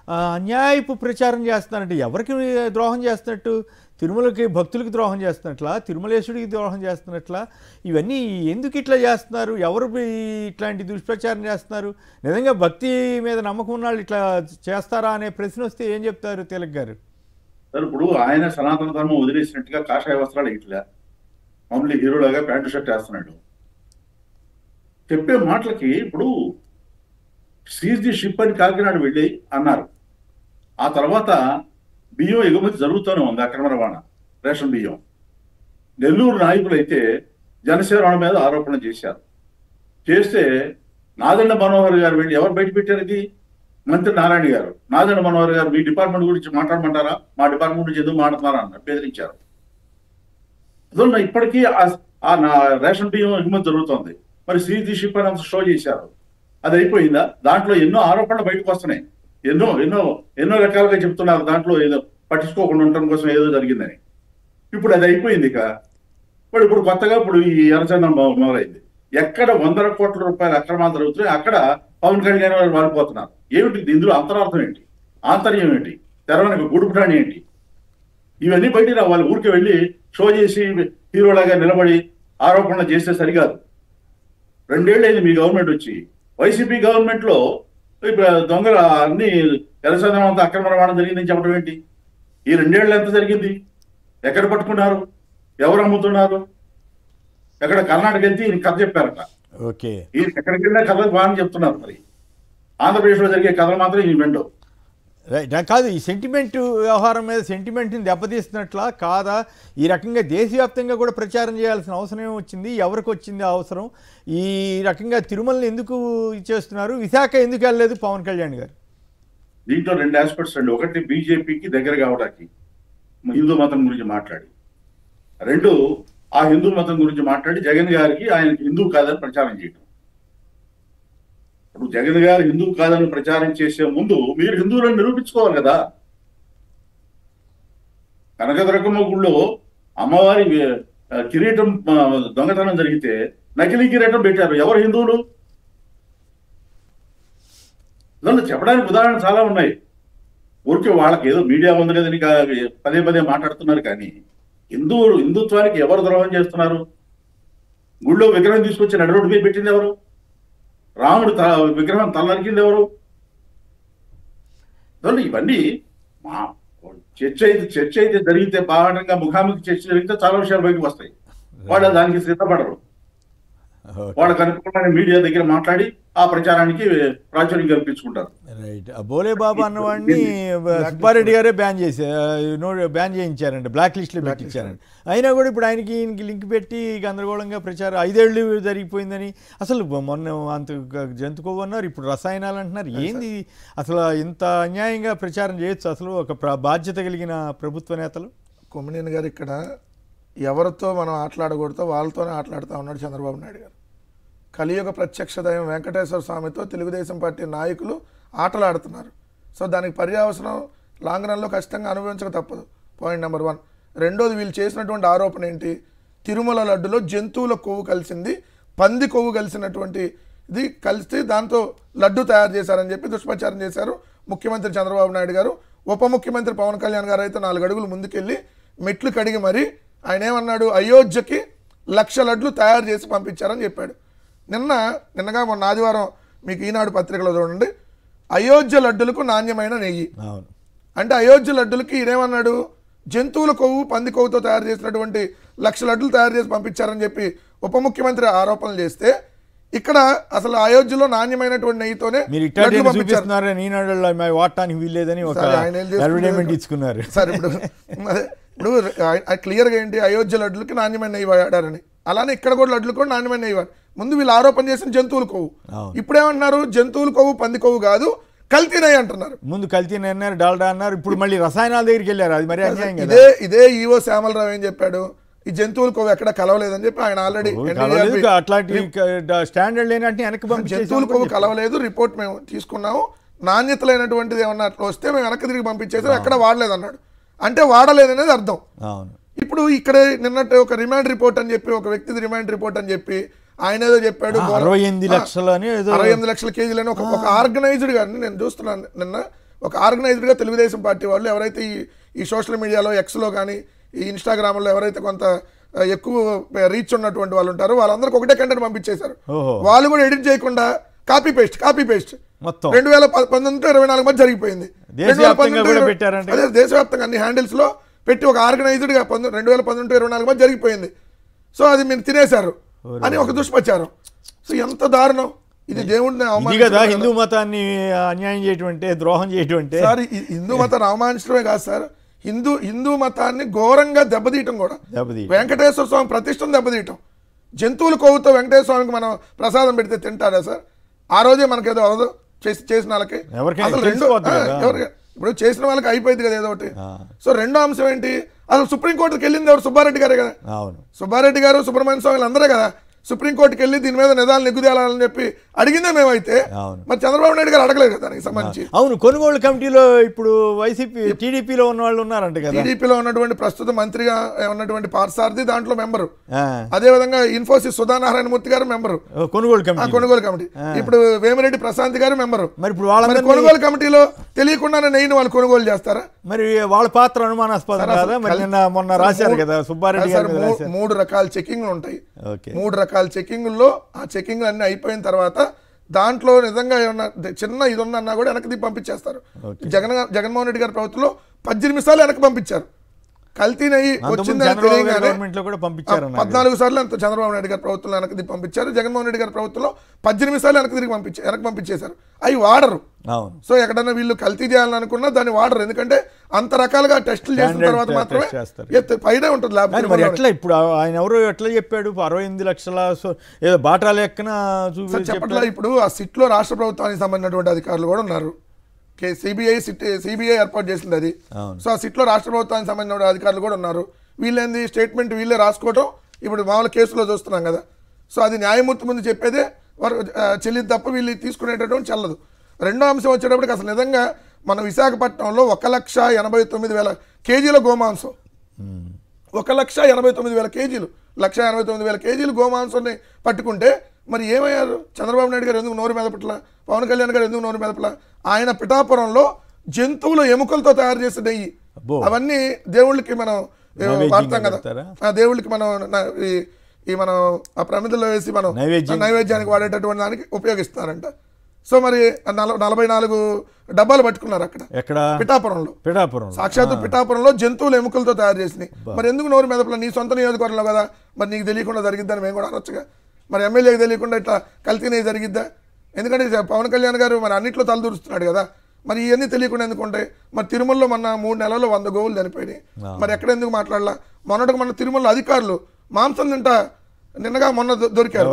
అన్యాయపు ప్రచారం చేస్తున్నారంటే ఎవరికి ద్రోహం చేస్తున్నట్టు? తిరుమలకి భక్తులకి ద్రోహం చేస్తున్నట్లా? తిరుమలేశ్వరుడికి ద్రోహం చేస్తున్నట్లా? ఇవన్నీ ఎందుకు ఇట్లా చేస్తున్నారు? ఎవరు ఇట్లాంటి దుష్ప్రచారం చేస్తున్నారు? నిజంగా భక్తి మీద నమ్మకం ఉన్న వాళ్ళు ఇట్లా చేస్తారా అనే ప్రశ్న వస్తే ఏం చెప్తారు తిలక్ గారు? ఇప్పుడు ఆయన సనాతన ధర్మం వదిలేసినట్టుగా కాషాయ వస్త్రాలు ఇట్లా మామూలు హీరోలాగా ప్యాంటు షర్ట్ వేస్తున్నాడు. చెప్పే మాటలకి ఇప్పుడు సీజ్ ది షిప్ అని కాకినాడ వెళ్ళి అన్నారు. ఆ తర్వాత బియ్యం ఎగుమతి జరుగుతూనే ఉంది, అక్రమ రవాణా రేషన్ బియ్యం. నెల్లూరు నాయకులు అయితే జనసేన మీద ఆరోపణ చేశారు. చేస్తే నాదెండ్ల మనోహర్ గారు వెళ్ళి ఎవరు బయట పెట్టారు? ఇది మంత్రి నారాయణ గారు. నాదెండ్ల మనోహర్ గారు మీ డిపార్ట్మెంట్ గురించి మాట్లాడమంటారా, మా డిపార్ట్మెంట్ గురించి ఎందుకు మాట్లాడుతున్నారా అన్న బెదిరించారు. అందువల్ల ఇప్పటికీ ఆ నా రేషన్ బియ్యం ఎగుమతి జరుగుతుంది. మరి సీజ్ ది షిప్ అని షో చేశారు, అది అయిపోయిందా? దాంట్లో ఎన్నో ఆరోపణలు బయటకు వస్తున్నాయి, ఎన్నో ఎన్నో ఎన్నో రకాలుగా చెప్తున్నారు. దాంట్లో ఏదో పట్టించుకోకుండా ఉండటం కోసం ఏదో జరిగిందని. ఇప్పుడు అది అయిపోయింది. ఇక ఇప్పుడు కొత్తగా ఇప్పుడు ఈ ఎర్రచందనం మొదలైంది. ఎక్కడ 100 కోట్ల రూపాయల అక్రమాలు జరుగుతున్నాయి అక్కడ పవన్ కళ్యాణ్ గారు వాడిపోతున్నారు. ఏమిటి ఇందులో అంతరార్థం ఏంటి, ఆంతర్యం ఏంటి, తెరవనికి గూడుపుటాని ఏంటి? ఇవన్నీ బయటికి రావాలి. ఊరికి వెళ్ళి షో చేసి హీరోలాగా నిలబడి ఆరోపణలు చేస్తే సరికాదు. 2 ఏళ్ళు అయింది మీ గవర్నమెంట్ వచ్చి. వైసీపీ గవర్నమెంట్ లో దొంగలు అన్ని ఎర్రచందనం అంతా అక్రమ రవాణా జరిగిందని చెప్పడం ఏంటి? ఈ 2 ఏళ్ళు ఎంత జరిగింది? ఎక్కడ పట్టుకున్నారు, ఎవరు అమ్ముతున్నారు? ఎక్కడ కర్ణాటక వెళ్తే ఈయన కథ చెప్పారట. ఓకే, ఈయన ఎక్కడికి వెళ్ళినా కథలు బాగా చెప్తున్నారు. మరి ఆంధ్రప్రదేశ్లో జరిగే కథలు మాత్రం ఈ వెండో రైట్ కాదు. ఈ సెంటిమెంట్ వ్యవహారం మీద సెంటిమెంట్ని దెబ్బతీస్తున్నట్లా కాదా? ఈ రకంగా దేశవ్యాప్తంగా కూడా ప్రచారం చేయాల్సిన అవసరం వచ్చింది. ఎవరికి వచ్చింది అవసరం? ఈ రకంగా తిరుమలని ఎందుకు చేస్తున్నారు? విశాఖ ఎందుకు వెళ్ళలేదు పవన్ కళ్యాణ్ గారు? దీంట్లో 2 ఆస్పెక్ట్స్ అండి. ఒకటి బీజేపీకి దగ్గర కావడానికి, హిందూ మతం గురించి మాట్లాడి. 2 ఆ హిందూ మతం గురించి మాట్లాడి జగన్ గారికి ఆయన హిందూ కాదని ప్రచారం చేయడం. ఇప్పుడు జగన్ గారు హిందూ కాదని ప్రచారం చేసే ముందు మీరు హిందువులను నిరూపించుకోవాలి కదా. కనకదుర్గమ్మ గుళ్ళో అమ్మవారి కిరీటం దొంగతనం జరిగితే నకిలీ కిరీటం పెట్టారు. ఎవరు హిందువులు? దాన్ని చెప్పడానికి ఉదాహరణ చాలా ఉన్నాయి. ఊరికే వాళ్ళకి ఏదో మీడియా ఉంది కదని పదే పదే మాట్లాడుతున్నారు. కానీ హిందుత్వానికి ఎవరు ద్రోహం చేస్తున్నారు? గుళ్ళో విగ్రహం తీసుకొచ్చి నడి రోడ్డు మీద పెట్టింది ఎవరు? రాముడు విగ్రహం తలనరికింది ఎవరు? ఇవన్నీ చర్చ అయితే జరిగితే బాగా ముఖాముఖి చర్చ జరిగితే చాలా విషయాలు బయటకు వస్తాయి. వాళ్ళు దానికి సిద్ధపడరు. వాళ్ళకి అనుకూలమైన మీడియా దగ్గర మాట్లాడి ఆ ప్రచారానికి ప్రాచుర్యం కల్పించుకుంటారు. రైట్. బోలే బాబా అన్నవాడిని సుబ్బారెడ్డి గారే బ్యాన్ చేయించారండి, బ్లాక్ లిస్ట్లో పెట్టించారండి. అయినా కూడా ఇప్పుడు ఆయనకి లింక్ పెట్టి గందరగోళంగా ప్రచారం 5 ఏళ్ళు జరిగిపోయిందని. అసలు మొన్న అంత జంతుకోవు అన్నారు, ఇప్పుడు రసాయనాలు అంటున్నారు. ఏంది అసలు ఇంత అన్యాయంగా ప్రచారం చేయొచ్చు అసలు ఒక బాధ్యత కలిగిన ప్రభుత్వ నేతలు? కొమ్మినేని గారు ఇక్కడ ఎవరితో మనం ఆటలాడకూడదో వాళ్ళతోనే ఆటలాడుతూ ఉన్నాడు చంద్రబాబు నాయుడు గారు. కలియుగ ప్రత్యక్ష దైవం వెంకటేశ్వర స్వామితో తెలుగుదేశం పార్టీ నాయకులు ఆటలాడుతున్నారు. సో దానికి పర్యావసనం లాంగ్ రన్లో ఖచ్చితంగా అనుభవించక తప్పదు. Point number 1. రెండోది, వీళ్ళు చేసినటువంటి ఆరోపణ ఏంటి? తిరుమల లడ్డులో జంతువుల కొవ్వు కలిసింది, పంది కొవ్వు కలిసినటువంటి ఇది కలిసి దాంతో లడ్డు తయారు చేశారని చెప్పి దుష్ప్రచారం చేశారు ముఖ్యమంత్రి చంద్రబాబు నాయుడు గారు. ఉప ముఖ్యమంత్రి పవన్ కళ్యాణ్ గారు అయితే 4 అడుగులు ముందుకెళ్ళి మెట్లు కడిగి మరి ఆయన ఏమన్నాడు? అయోధ్యకి 1,00,000 లడ్లు తయారు చేసి పంపించారని చెప్పాడు. నిన్నగా మొన్న ఆదివారం మీకు ఈనాడు పత్రికలో చూడండి, అయోధ్య లడ్డులకు నాణ్యమైన నెయ్యి అంటే అయోధ్య లడ్డులకి ఈయనేమన్నాడు? జంతువుల కొవ్వు పంది కొవ్వుతో తయారు చేసినటువంటి 1,00,000 లడ్లు తయారు చేసి పంపించారని చెప్పి ఉప ముఖ్యమంత్రి ఆరోపణలు చేస్తే, ఇక్కడ అసలు అయోధ్యలో నాణ్యమైనటువంటి నెయ్యితోనే సార్ ఇప్పుడు క్లియర్గా ఏంటి? అయోధ్య లడ్డులకి నాణ్యమైన నెయ్యి వాడారని. అలానే ఇక్కడ కూడా లడ్లు కూడా నాణ్యమైన నెయ్యి వాడు. ముందు వీళ్ళు ఆరోపణ చేసిన జంతువుల కొవ్వు, ఇప్పుడేమంటున్నారు? జంతువుల కొవ్వు పంది కొవ్వు కాదు, కల్తీ నెయ్యి అంటున్నారు. ముందు కల్తీ నెయ్యి అన్నారు, డాల్డా అన్నారు, ఇప్పుడు మళ్ళీ రసాయనాల దగ్గరికి వెళ్ళారు. అది మరి ఇదే ఈవో శ్యామలరావు ఏం చెప్పాడు? ఈ జంతువుల కొవ్వు ఎక్కడ కలవలేదని చెప్పి ఆయన ఆల్రెడీ అట్లాంటి స్టాండర్డ్ లేనంటే వెనక్కి పంపి జంతువుల కొవ్వు కలవలేదు, రిపోర్ట్ మేము తీసుకున్నాము, నాణ్యత లేనటువంటిది ఏమన్నా అట్లా వస్తే మేము వెనక్కి తిరిగి పంపించేసాం, ఎక్కడ వాడలేదు అన్నాడు. అంటే వాడలేదనేది అర్థం. ఇప్పుడు ఇక్కడ నిన్నట్టు ఒక రిమాండ్ రిపోర్ట్ అని చెప్పి, ఒక వ్యక్తిది రిమాండ్ రిపోర్ట్ అని చెప్పి ఆయన ఏదో చెప్పాడు 68 లక్షల కేజీలని. ఒక ఆర్గనైజ్డ్ గా నేను చూస్తున్నాను నిన్న, ఒక ఆర్గనైజ్డ్ గా తెలుగుదేశం పార్టీ వాళ్ళు ఎవరైతే ఈ సోషల్ మీడియాలో ఎక్స్లో కానీ ఈ ఇన్స్టాగ్రామ్లో ఎవరైతే కొంత ఎక్కువ రీచ్ ఉన్నటువంటి వాళ్ళు ఉంటారో వాళ్ళందరికీ ఒకటే కంటెంట్ పంపించేశారు. వాళ్ళు కూడా ఎడిట్ చేయకుండా కాపీ పేస్ట్ 2019-24 మధ్య జరిగిపోయింది. దేశవ్యాప్తంగా అన్ని హ్యాండిల్స్ లో పెట్టి ఒక ఆర్గనైజ్డ్ గా 2019-24 మధ్య జరిగిపోయింది. సో అది మీరు తినేశారు అని ఒక దుష్ప్రచారం. సో ఎంత దారుణం ఇది! దేవుడిని ఇది కదా హిందూ మతాన్ని అన్యాయం చేయటం అంటే, ద్రోహం చేయటం అంటే. సార్ హిందూ మతాన్ని అవమానించడమే కాదు సార్, హిందూ మతాన్ని ఘోరంగా దెబ్బతీయటం కూడా. వెంకటేశ్వర స్వామి ప్రతిష్టను దెబ్బతీయటం, జంతువుల కొవ్వుతో వెంకటేశ్వర స్వామికి మనం ప్రసాదం పెడితే తింటారా సార్? ఆ రోజే మనకేదో అవదు చేసిన వాళ్ళకి. ఇప్పుడు చేసిన వాళ్ళకి అయిపోయింది కదా ఏదో ఒకటి. సో రెండో అంశం ఏంటి, అసలు సుప్రీంకోర్టుకి వెళ్ళింది ఎవరు? సుబ్బారెడ్డి గారే కదా. సుబ్బారెడ్డి గారు, సుబ్రహ్మణ్య స్వామి అందరే కదా సుప్రీంకోర్టుకి వెళ్ళి దీని మీద నిదాలు నిగ్గుదేయాలని చెప్పి అడిగిందే మేమైతే. మరి చంద్రబాబు నాయుడు గారు అడగలేదు కదా దానికి సంబంధించి. అవును, కొనుగోలు కమిటీలో ఇప్పుడు వైసీపీ టీడీపీలో ఉన్న వాళ్ళు ఉన్నారంట కదా. టీడీపీలో ఉన్నటువంటి ప్రస్తుత మంత్రిగా ఉన్నటువంటి పార్సారథి దాంట్లో మెంబరు, అదే విధంగా ఇన్ఫోసిస్ సుధానారాయణమూర్తి గారు మెంబరు కొనుగోలు కమిటీ. ఇప్పుడు వేమిరెడ్డి ప్రశాంత్ గారు మెంబరు. మరి ఇప్పుడు వాళ్ళ కొనుగోలు కమిటీలో తెలియకుండానే నెయ్యిని వాళ్ళు కొనుగోలు చేస్తారా? మరి వాళ్ళ పాత్ర అనుమానాస్పదం కదా. మరి మొన్న రాశారు కదా సుబ్బారెడ్డి గారు. 3 రకాల చెకింగ్లు ఉంటాయి. 3 రకాల చెకింగుల్లో ఆ చెకింగ్లు అన్ని అయిపోయిన తర్వాత దాంట్లో నిజంగా ఏమన్నా చిన్న ఇది ఉందన్నా కూడా వెనక్కి పంపించేస్తారు. జగన్మోహన్ రెడ్డి గారి ప్రభుత్వంలో 18 నిమిషాలు వెనక్కి పంపించారు. కల్తీ నెయ్యి వచ్చిందని తెలియగానే 14 సార్లు అంత చంద్రబాబు నాయుడు గారి ప్రభుత్వంలో వెనక్కి పంపించారు. జగన్మోహన్ రెడ్డి గారి ప్రభుత్వంలో 18 నిమిషాలు వెనక్కి పంపించేశారు. అవి వాడరు. సో ఎక్కడన్నా వీళ్ళు కల్తీ చేయాలనుకున్నా దాన్ని వాడరు, ఎందుకంటే అంత రకాలుగా టెస్టులు చేసిన తర్వాత మాత్రమే పైనే ఉంటుంది ల్యాబ్. మరి ఎట్లా ఇప్పుడు ఆయన ఎవరు ఎట్లా చెప్పాడు 68 లక్షల ఏదో బాటా లెక్కన చెప్పట్లా. ఇప్పుడు ఆ సిట్లో రాష్ట్ర ప్రభుత్వానికి సంబంధించినటువంటి అధికారులు కూడా ఉన్నారు. సిబిఐ ఏర్పాటు చేసింది అది. సో ఆ సిట్లో రాష్ట్ర ప్రభుత్వానికి సంబంధించిన అధికారులు కూడా ఉన్నారు. వీళ్ళేంది స్టేట్మెంట్ వీళ్ళే రాసుకోవటం ఇప్పుడు మామూలు కేసులో చూస్తున్నాం కదా. సో అది న్యాయమూర్తి ముందు చెప్పేదే వారు చెల్లిది తప్ప వీళ్ళు తీసుకునేటటువంటి చెల్లదు. రెండో అంశం వచ్చేటప్పటికి అసలు నిజంగా మన విశాఖపట్నంలో 1,89,000 కేజీల గోమాంసం, 1,89,000 కేజీలు, 1,89,000 కేజీలు గోమాంసాన్ని పట్టుకుంటే మరి ఏమయ్యారు? చంద్రబాబు నాయుడు గారు ఎందుకు నోరు మెదపట్ల? పవన్ కళ్యాణ్ గారు ఎందుకు నోరు మెదపల? ఆయన పిఠాపురంలో జంతువుల ఎముకలతో తయారు చేసే నెయ్యి, అవన్నీ దేవుళ్ళకి మనం వాడతాం కదా, ఆ దేవుళ్ళకి మనం మనం ఆ ప్రమిదలో వేసి మనం నైవేద్యానికి వాడేటటువంటి దానికి ఉపయోగిస్తున్నారంట. సో మరి 44 డబ్బాలు పట్టుకున్నారు అక్కడ పిఠాపురంలో. సాక్షాత్తు పిఠాపురంలో జంతువుల ఎముకలతో తయారు చేసినాయి. మరి ఎందుకు నోరు మెదపల? నీ సొంత నియోజకవర్గంలో కదా, మరి నీకు తెలియకుండా జరిగిద్దని మేము కూడా అనొచ్చుగా. మరి ఎమ్మెల్యేకి తెలియకుండా ఇట్లా కల్తీనే జరిగిద్దా? ఎందుకంటే పవన్ కళ్యాణ్ గారు మరి అన్నింటిలో తలదూరుస్తున్నాడు కదా. మరి ఇవన్నీ తెలియకుండా ఎందుకుంటాయి? మరి తిరుమలలో మొన్న 3 నెలల్లో 100 గోవులు చనిపోయినాయి. మరి ఎక్కడ ఎందుకు మాట్లాడాల? మొన్నటికి మన తిరుమలలో అధికారులు మాంసం నిన్నగా మొన్న దొరికారు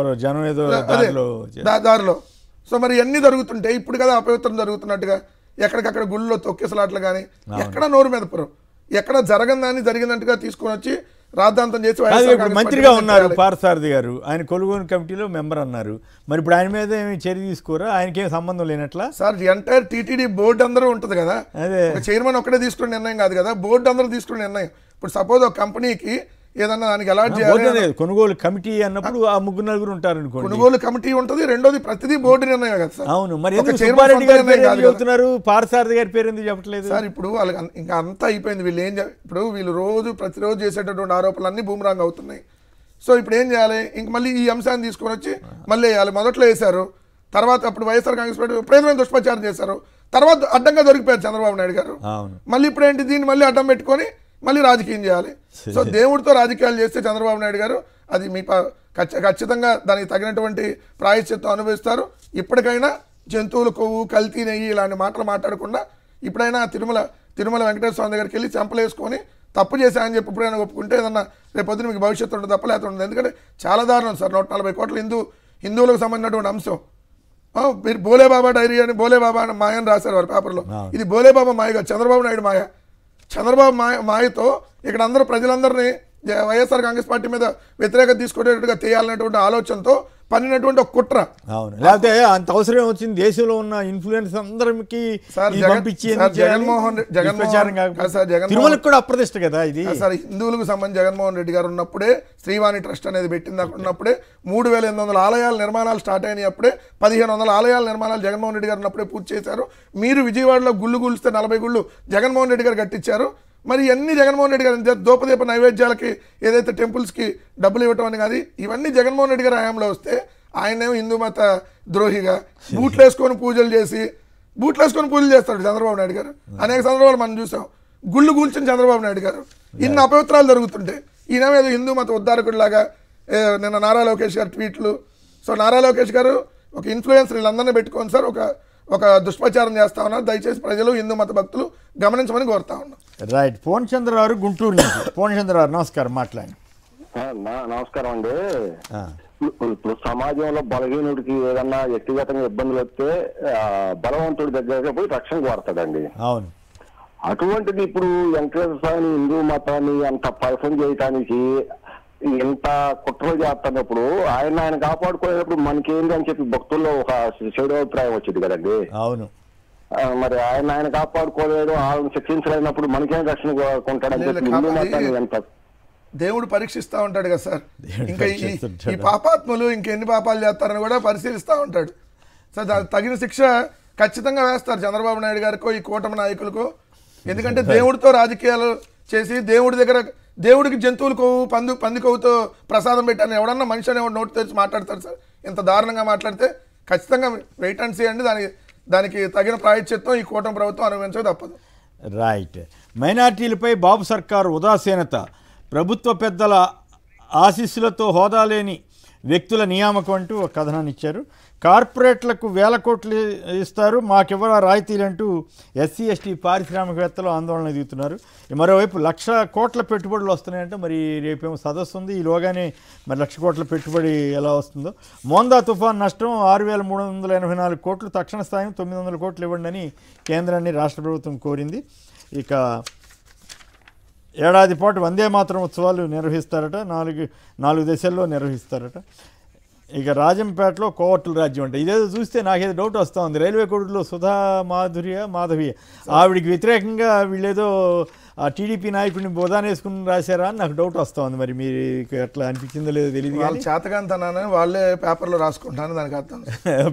దారిలో. సో మరి ఇవన్నీ జరుగుతుంటే ఇప్పుడు కదా అపవిత్రం జరుగుతున్నట్టుగా ఎక్కడికక్కడ గుళ్ళలో తొక్కిసలాట్లు కానీ ఎక్కడ నోరు మెదపరు, ఎక్కడ జరగందాన్ని జరిగినట్టుగా తీసుకొని వచ్చి రాద్ధాంతం చేసి మంత్రిగా ఉన్నారు పార్థసారథి గారు. ఆయన కొనుగోలు కమిటీలో మెంబర్ అన్నారు. మరి ఇప్పుడు ఆయన మీద ఏమి చర్య తీసుకోరా? ఆయనకేం సంబంధం లేనట్లా సార్? ఎంటైర్ టీటీడీ బోర్డు అందరూ ఉంటుంది కదా. అదే చైర్మన్ ఒక్కడే తీసుకునే నిర్ణయం కాదు కదా, బోర్డు అందరూ తీసుకునే నిర్ణయం. ఇప్పుడు సపోజ్ ఒక కంపెనీకి ఏదన్నా దానికి అలాట్ చేయాలి, కొనుగోలు కమిటీ అన్నప్పుడు ఆ 3-4 ఉంటారు అనుకోండి. కొనుగోలు కమిటీ ఉంటుంది. రెండోది ప్రతిదీ బోర్డు నిర్ణయం కదా సార్. అవును, మరి సుబ్బారెడ్డి గారు చెబుతున్నారు, పార్థసారథి గారి పేరు ఎందుకు చెప్పట్లేదు సార్? ఇప్పుడు వాళ్ళకి ఇంకా అంతా అయిపోయింది. వీళ్ళు ప్రతిరోజు చేసేటటువంటి ఆరోపణలన్నీ బూమరాంగ్ అవుతున్నాయి. సో ఇప్పుడు ఏం చేయాలి? ఇంక మళ్ళీ ఈ అంశాన్ని తీసుకొని వచ్చి మళ్ళీ వేయాలి. మొదట్లో వేశారు, తర్వాత అప్పుడు వైఎస్ఆర్ కాంగ్రెస్ పార్టీ విపరీతమైన దుష్ప్రచారం చేశారు, తర్వాత అడ్డంగా దొరికిపోయారు చంద్రబాబు నాయుడు గారు. మళ్ళీ ఇప్పుడు ఏంటి, దీన్ని మళ్ళీ అడ్డం పెట్టుకొని మళ్ళీ రాజకీయం చేయాలి. సో దేవుడితో రాజకీయాలు చేస్తే చంద్రబాబు నాయుడు గారు అది మీ ఖచ్చితంగా దానికి తగినటువంటి ప్రాయశ్చిత్తం అనుభవిస్తారు. ఇప్పటికైనా జంతువుల కొవ్వు, కల్తీ నెయ్యి ఇలాంటి మాటలు మాట్లాడకుండా ఇప్పుడైనా తిరుమల వెంకటేశ్వర స్వామి దగ్గరికి వెళ్ళి చెంపలేసుకొని తప్పు చేశాయని చెప్పి ఇప్పుడైనా ఒప్పుకుంటే ఏదన్నా రేపొద్దున మీకు భవిష్యత్తు ఉంటుంది తప్ప లేకపోతే ఉండదు. ఎందుకంటే చాలా దారుణం సార్. 140 కోట్ల హిందువులకు సంబంధించినటువంటి అంశం. మీరు బోలేబాబా డైరీ అని బోలేబాబా మాయ అని రాశారు వారి పేపర్లో. ఇది బోలేబాబా మాయగా చంద్రబాబు నాయుడు మాయ. చంద్రబాబు మాయతో ఇక్కడ అందరూ ప్రజలందరినీ వైఎస్ఆర్ కాంగ్రెస్ పార్టీ మీద వ్యతిరేకత తీసుకునేట్టుగా చేయాలనేటువంటి ఆలోచనతో పన్నినటువంటి ఒక కుట్ర. అవును, లేకపోతే అంత అవసరం వచ్చింది దేశంలో ఉన్న ఇన్ఫ్లుయెన్స్ అందరికి తిరుమలకు కూడా అప్రతిష్ట కదా ఇది సార్. హిందువులకు సంబంధించి జగన్మోహన్ రెడ్డి గారు ఉన్నప్పుడే శ్రీవాణి ట్రస్ట్ అనేది పెట్టింది. ఉన్నప్పుడే 3,800 ఆలయాల నిర్మాణాలు స్టార్ట్ అయినాయి. అప్పుడే 1,500 ఆలయాల నిర్మాణాలు జగన్మోహన్ రెడ్డి గారు ఉన్నప్పుడే పూర్తి చేశారు. మీరు విజయవాడలో గుళ్ళు కూల్స్తే 40 గుళ్ళు జగన్మోహన్ రెడ్డి గారు కట్టించారు. మరి ఇవన్నీ జగన్మోహన్ రెడ్డి గారు దూపదీప నైవేద్యాలకి ఏదైతే టెంపుల్స్కి డబ్బులు ఇవ్వటం అని కాదు, ఇవన్నీ జగన్మోహన్ రెడ్డి గారి హయాంలో వస్తే ఆయనేమో హిందూ మత ద్రోహిగా బూట్లేసుకొని పూజలు చేస్తాడు చంద్రబాబు నాయుడు గారు. అనేక సందర్భాలు మనం చూసాం. గుళ్ళు కూల్చిన చంద్రబాబు నాయుడు గారు. ఇన్ని అపవిత్రాలు జరుగుతుంటే ఈయనేమో హిందూ మత ఉద్ధారకుడిలాగా నిన్న నారా లోకేష్ గారు ట్వీట్లు. సో నారా లోకేష్ గారు ఒక ఇన్ఫ్లుయెన్సర్ వీళ్ళందరినీ పెట్టుకోండి సార్, ఒక దుష్ప్రచారం చేస్తా ఉన్నారు, దయచేసి ప్రజలు హిందూ మత భక్తులు గమనించమని కోరుతా ఉన్నాం. రైట్. పూర్ణచంద్రరావు గుంటూరు నుంచి. పూర్ణచంద్రరావు నమస్కారం, మాట్లాడండి. నమస్కారం అండి. ఇప్పుడు సమాజంలో బలహీనుడికి ఏదన్నా వ్యక్తిగతంగా ఇబ్బందులు వస్తే బలవంతుడి దగ్గర పోయి రక్షణ కోరతాడండి. అవును. అటువంటిది ఇప్పుడు వెంకటేశ్వర స్వామిని హిందూ మతాన్ని అంత పరిశ్రమ చేయటానికి ఇంత కుట్రలు చేస్తున్నప్పుడు ఆయన కాపాడుకునేటప్పుడు మనకేంటి అని చెప్పి భక్తుల్లో ఒక చెడు అభిప్రాయం వచ్చింది కదండి. అవును. మరి ఆయన కాపాడుకోలేడు, ఆయన శిక్షించలేనప్పుడు మనకేం రక్షణ కొంటాడని చెప్పి హిందూ మతాన్ని ఎంత దేవుడు పరీక్షిస్తూ ఉంటాడు కదా సార్. ఇంకా ఈ పాపాత్ములు ఇంకెన్ని పాపాలు చేస్తారని కూడా పరిశీలిస్తూ ఉంటాడు సార్. తగిన శిక్ష ఖచ్చితంగా వేస్తారు చంద్రబాబు నాయుడు గారికో ఈ కూటమి నాయకులకో. ఎందుకంటే దేవుడితో రాజకీయాలు చేసి దేవుడికి జంతువులు కొవ్వు పంది కొవ్వుతో ప్రసాదం పెట్టాను ఎవడన్నా మనిషి అని నోటు తెరిచి మాట్లాడతారు సార్. ఇంత దారుణంగా మాట్లాడితే ఖచ్చితంగా వెయిట్ అండ్ సీ అండి. దానికి తగిన ప్రాయశ్చిత్తం ఈ కూటమి ప్రభుత్వం అనుభవించక తప్పదు. రైట్. మైనార్టీలపై బాబు సర్కారు ఉదాసీనత, ప్రభుత్వ పెద్దల ఆశీస్సులతో హోదా లేని వ్యక్తుల నియామకం అంటూ ఒక కథనాన్ని ఇచ్చారు. కార్పొరేట్లకు 1000 కోట్లు ఇస్తారు, మాకెవరా రాయితీలంటూ ఎస్సీ ఎస్టీ పారిశ్రామికవేత్తలు ఆందోళన దిగుతున్నారు. మరోవైపు 1,00,000 కోట్ల పెట్టుబడులు వస్తున్నాయంటే మరి రేపేమో సదస్సు ఉంది, ఈలోగానే మరి 1,00,000 కోట్ల పెట్టుబడి ఎలా వస్తుందో. మోందా తుఫాన్ నష్టం 6,384 కోట్లు, తక్షణ స్థాయి 900 కోట్లు ఇవ్వండి అని కేంద్రాన్ని రాష్ట్ర ప్రభుత్వం కోరింది. ఇక ఏడాది పాటు వందే మాతరం ఉత్సవాలు నిర్వహిస్తారట, 4 దశల్లో నిర్వహిస్తారట. ఇక రాజంపేటలో కోవట్ల రాజ్యం అంటే ఇదేదో చూస్తే నాకేదో డౌట్ వస్తూ ఉంది. రైల్వే కోడ్లో సుధా మాధవి ఆవిడికి వ్యతిరేకంగా వీళ్ళేదో టీడీపీ నాయకుడిని బోధాన వేసుకుని రాశారా అని నాకు డౌట్ వస్తూ ఉంది. మరి మీకు ఎట్లా అనిపించిందో లేదో తెలియదు. వాళ్ళు చేతకాంతనాన్ని వాళ్ళే పేపర్లో రాసుకుంటాను దానికి అర్థం.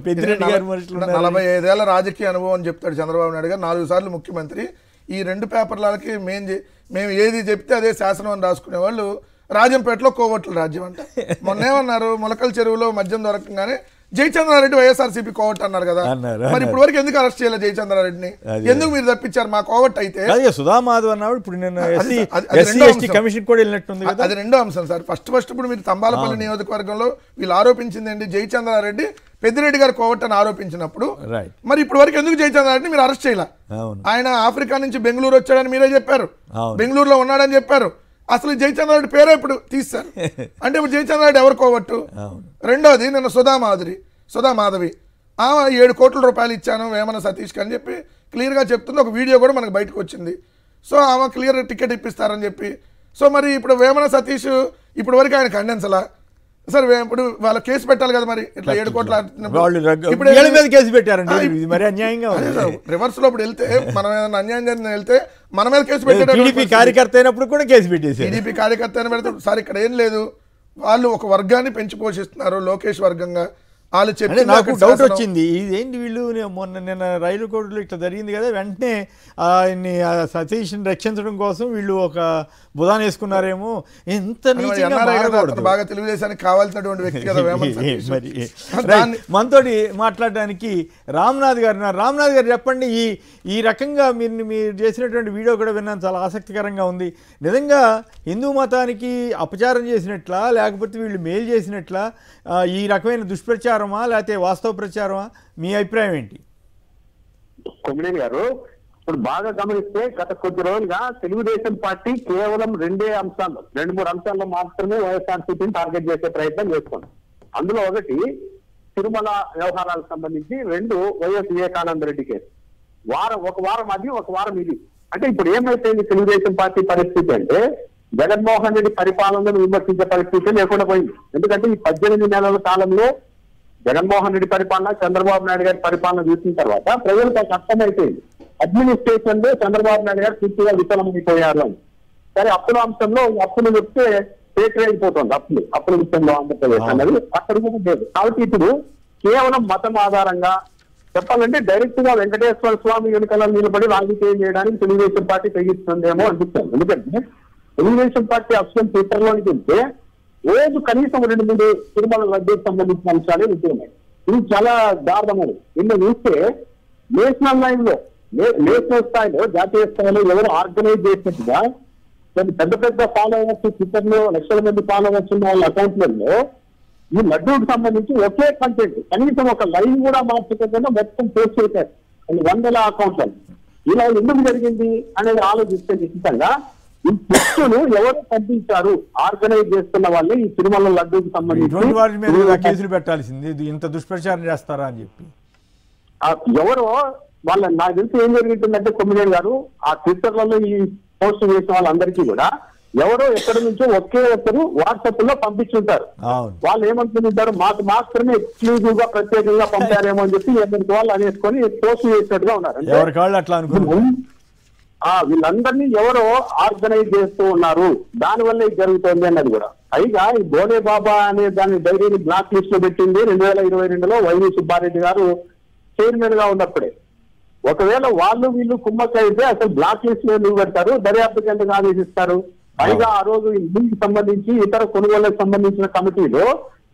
పెద్దిరెడ్డి గారు మనుషులు 45 ఏళ్ల రాజకీయ అనుభవం అని చెప్తాడు చంద్రబాబు నాయుడు గారు, 4 సార్లు ముఖ్యమంత్రి. ఈ 2 పేపర్లకి మేము ఏది చెప్తే అదే శాసనం అని రాసుకునే వాళ్ళు రాజంపేటలో కోవట్ల రాజ్యం అంట. మొన్నేమన్నారు, మొలకల చెరువులో మద్యం దొరకంగానే జయచంద్రారెడ్డి వైఎస్ఆర్సీపీ కోవట్ అన్నారు కదా. మరి ఇప్పుడు వరకు ఎందుకు అరెస్ట్ చేయాలి జయచంద్రారెడ్డిని? ఎందుకు మీరు తప్పించారు? మా కోవట్ అయితే సుధామాధవ్ అన్నాడు. ఇప్పుడు అది రెండో అంశం సార్. ఫస్ట్ ఇప్పుడు మీరు తంబాలపల్లి నియోజకవర్గంలో వీళ్ళు ఆరోపించింది ఏంటి? జయచంద్రారెడ్డి పెద్దిరెడ్డి గారు కోవట్ అని ఆరోపించినప్పుడు మరి ఇప్పుడు వరకు ఎందుకు జయచంద్రారెడ్డిని మీరు అరెస్ట్ చేయాల? ఆయన ఆఫ్రికా నుంచి బెంగళూరు వచ్చాడని మీరే చెప్పారు, బెంగళూరులో ఉన్నాడని చెప్పారు. అసలు జయచంద్రారెడ్డి పేరే ఇప్పుడు తీస్తారు అంటే ఇప్పుడు జయచంద్రారెడ్డి ఎవరు కోవట్టు? రెండోది నిన్న సుధా మాధవి 7 కోట్ల రూపాయలు ఇచ్చాను వేమన సతీష్కి అని చెప్పి క్లియర్గా చెప్తుంది. ఒక వీడియో కూడా మనకు బయటకు వచ్చింది. సో ఆమె క్లియర్ టికెట్ ఇప్పిస్తారని చెప్పి. సో మరి ఇప్పుడు వేమన సతీష్ ఇప్పుడు వరకు ఆయన ఖండించలా సార్. ఇప్పుడు వాళ్ళ కేసు పెట్టాలి కదా. మరి ఇట్లా 7 కోట్ల కేసు పెట్టారండి, రివర్స్ లో ఇప్పుడు వెళ్తే మనం ఏదైనా అన్యాయం జరిగిన వెళ్తే మన మీద కేసు పెట్టారు. టీడీపీ కార్యకర్త అయినప్పుడు కూడా కేసు పెట్టేసి టీడీపీ కార్యకర్త అయిన పెడితే సార్ ఇక్కడ ఏం లేదు, వాళ్ళు ఒక వర్గాన్ని పెంచి పోషిస్తున్నారు లోకేష్ వర్గంగా. వాళ్ళు చెప్పి నాకు డౌట్ వచ్చింది, ఇదేంటి వీళ్ళు నిన్న రైలు కోడ్లో ఇట్లా జరిగింది కదా, వెంటనే ఆయన్ని సతీష్ని రక్షించడం కోసం వీళ్ళు ఒక బుధాన వేసుకున్నారేమో. ఎంత బాగా తెలుగుదేశానికి కావాల్సినటువంటి వ్యక్తి కదా. మనతోటి మాట్లాడడానికి రామ్నాథ్ గారు చెప్పండి. ఈ రకంగా మీరు చేసినటువంటి వీడియో కూడా విన్నాను, చాలా ఆసక్తికరంగా ఉంది. నిజంగా హిందూ మతానికి అపచారం చేసినట్లా లేకపోతే వీళ్ళు మేలు చేసినట్లా, ఈ రకమైన దుష్ప్రచారమా లేకపోతే వాస్తవ ప్రచారమా? మీ అభిప్రాయం ఏంటి? కొమ్మినేని గారు, ఇప్పుడు బాగా గమనిస్తే గత కొద్ది రోజులుగా తెలుగుదేశం పార్టీ కేవలం 2 3 అంశాల్లో మాత్రమే వైఎస్ఆర్సీపీని టార్గెట్ చేసే ప్రయత్నం చేస్తుంది. అందులో ఒకటి తిరుమల వ్యవహారాలకు సంబంధించి, 2 వైఎస్ వివేకానంద రెడ్డి కేసు. ఒక వారం అది, ఒక వారం ఇది. అంటే ఇప్పుడు ఏమైపోయింది తెలుగుదేశం పార్టీ పరిస్థితి అంటే జగన్మోహన్ రెడ్డి పరిపాలనను విమర్శించే పరిస్థితి లేకుండా పోయింది. ఎందుకంటే ఈ 18 నెలల కాలంలో జగన్మోహన్ రెడ్డి పరిపాలన, చంద్రబాబు నాయుడు గారి పరిపాలన చూసిన తర్వాత ప్రజలకు అర్థమైపోయింది అడ్మినిస్ట్రేషన్ లో చంద్రబాబు నాయుడు గారు పూర్తిగా విఫలమైపోయారు. సరే, అప్పుల అంశంలో అప్పులు చెప్తే పేటరీ అయిపోతుంది. అప్పుల విషయంలో ఆంధ్రప్రదేశ్ అన్నది అక్కడ కూడా లేదు. కాబట్టి ఇప్పుడు కేవలం మతం ఆధారంగా చెప్పాలంటే డైరెక్ట్ గా వెంకటేశ్వర స్వామి ఎన్నికలలో నిలబడి రాజకీయం చేయడానికి తెలుగుదేశం పార్టీ తెగిస్తుందేమో అనిపిస్తుంది. ఎందుకంటే తెలుగుదేశం పార్టీ అసలు ట్విట్టర్లోకి వెళ్తే రోజు కనీసం 2-3 తిరుమల లడ్డూకి సంబంధించిన అంశాలే ఉంటున్నాయి. ఇది చాలా దారుణమైనది. నిన్న చూస్తే నేషనల్ స్థాయిలో జాతీయ స్థాయిలో ఎవరు ఆర్గనైజ్ చేసినట్టుగా పెద్ద పెద్ద ఫాలోవర్స్ ట్విట్టర్ లో లక్షల మంది ఫాలోవర్స్ ఉన్న వాళ్ళ అకౌంట్లలో ఈ లడ్డూకి సంబంధించి ఒకే కంటెంట్ కనీసం ఒక లైన్ కూడా మార్చకుండా మొత్తం పోస్ట్ చేశారు వందల అకౌంట్లను. ఇలా ఎందుకు జరిగింది అనేది ఆలోచిస్తే నిశ్చితంగా ఈ ట్విస్టును ఎవరు పంపించారు ఆర్గనైజ్ చేస్తున్న వాళ్ళు ఈ తిరుమల లడ్డూకి ఇటువంటి వాటి మీద సంబంధించి కేసులు పెట్టాల్సింది, ఇంత దుష్ప్రచారం చేస్తారా అని చెప్పి. ఎవరో వాళ్ళ నాకు తెలిసి ఏం జరుగుతుందంటే కొమ్మినేని గారు ఆ ట్విట్టర్లలో ఈ పోస్ట్ చేసిన వాళ్ళందరికీ కూడా ఎవరో ఎక్కడి నుంచో ఒకే ఒక్కరు వాట్సాప్ లో పంపించుంటారు. వాళ్ళు ఏమనుకుంటారు మాకు మాత్రమే ఎక్స్క్లూజివ్ గా ప్రత్యేకంగా పంపారేమో అని చెప్పి ఎవరికి వాళ్ళు అనేసుకొని పోస్ట్ చేసినట్టుగా ఉన్నారు. వీళ్ళందరినీ ఎవరో ఆర్గనైజ్ చేస్తూ ఉన్నారు, దాని వల్ల ఇది జరుగుతోంది అన్నది కూడా. పైగా ఈ బోలే బాబా అనే దాని డైరీని బ్లాక్ లిస్ట్ లో పెట్టింది 2022లో వైవి సుబ్బారెడ్డి గారు చైర్మన్ గా ఉన్నప్పుడే. ఒకవేళ వాళ్ళు వీళ్ళు కుమ్మక్కైతే అసలు బ్లాక్ లిస్ట్ లో ఎందుకు పెడతారు, దర్యాప్తు ఎందుకు ఆదేశిస్తారు? పైగా ఆ రోజు ఇంటికి సంబంధించి ఇతర కొనుగోళ్లకు సంబంధించిన కమిటీలో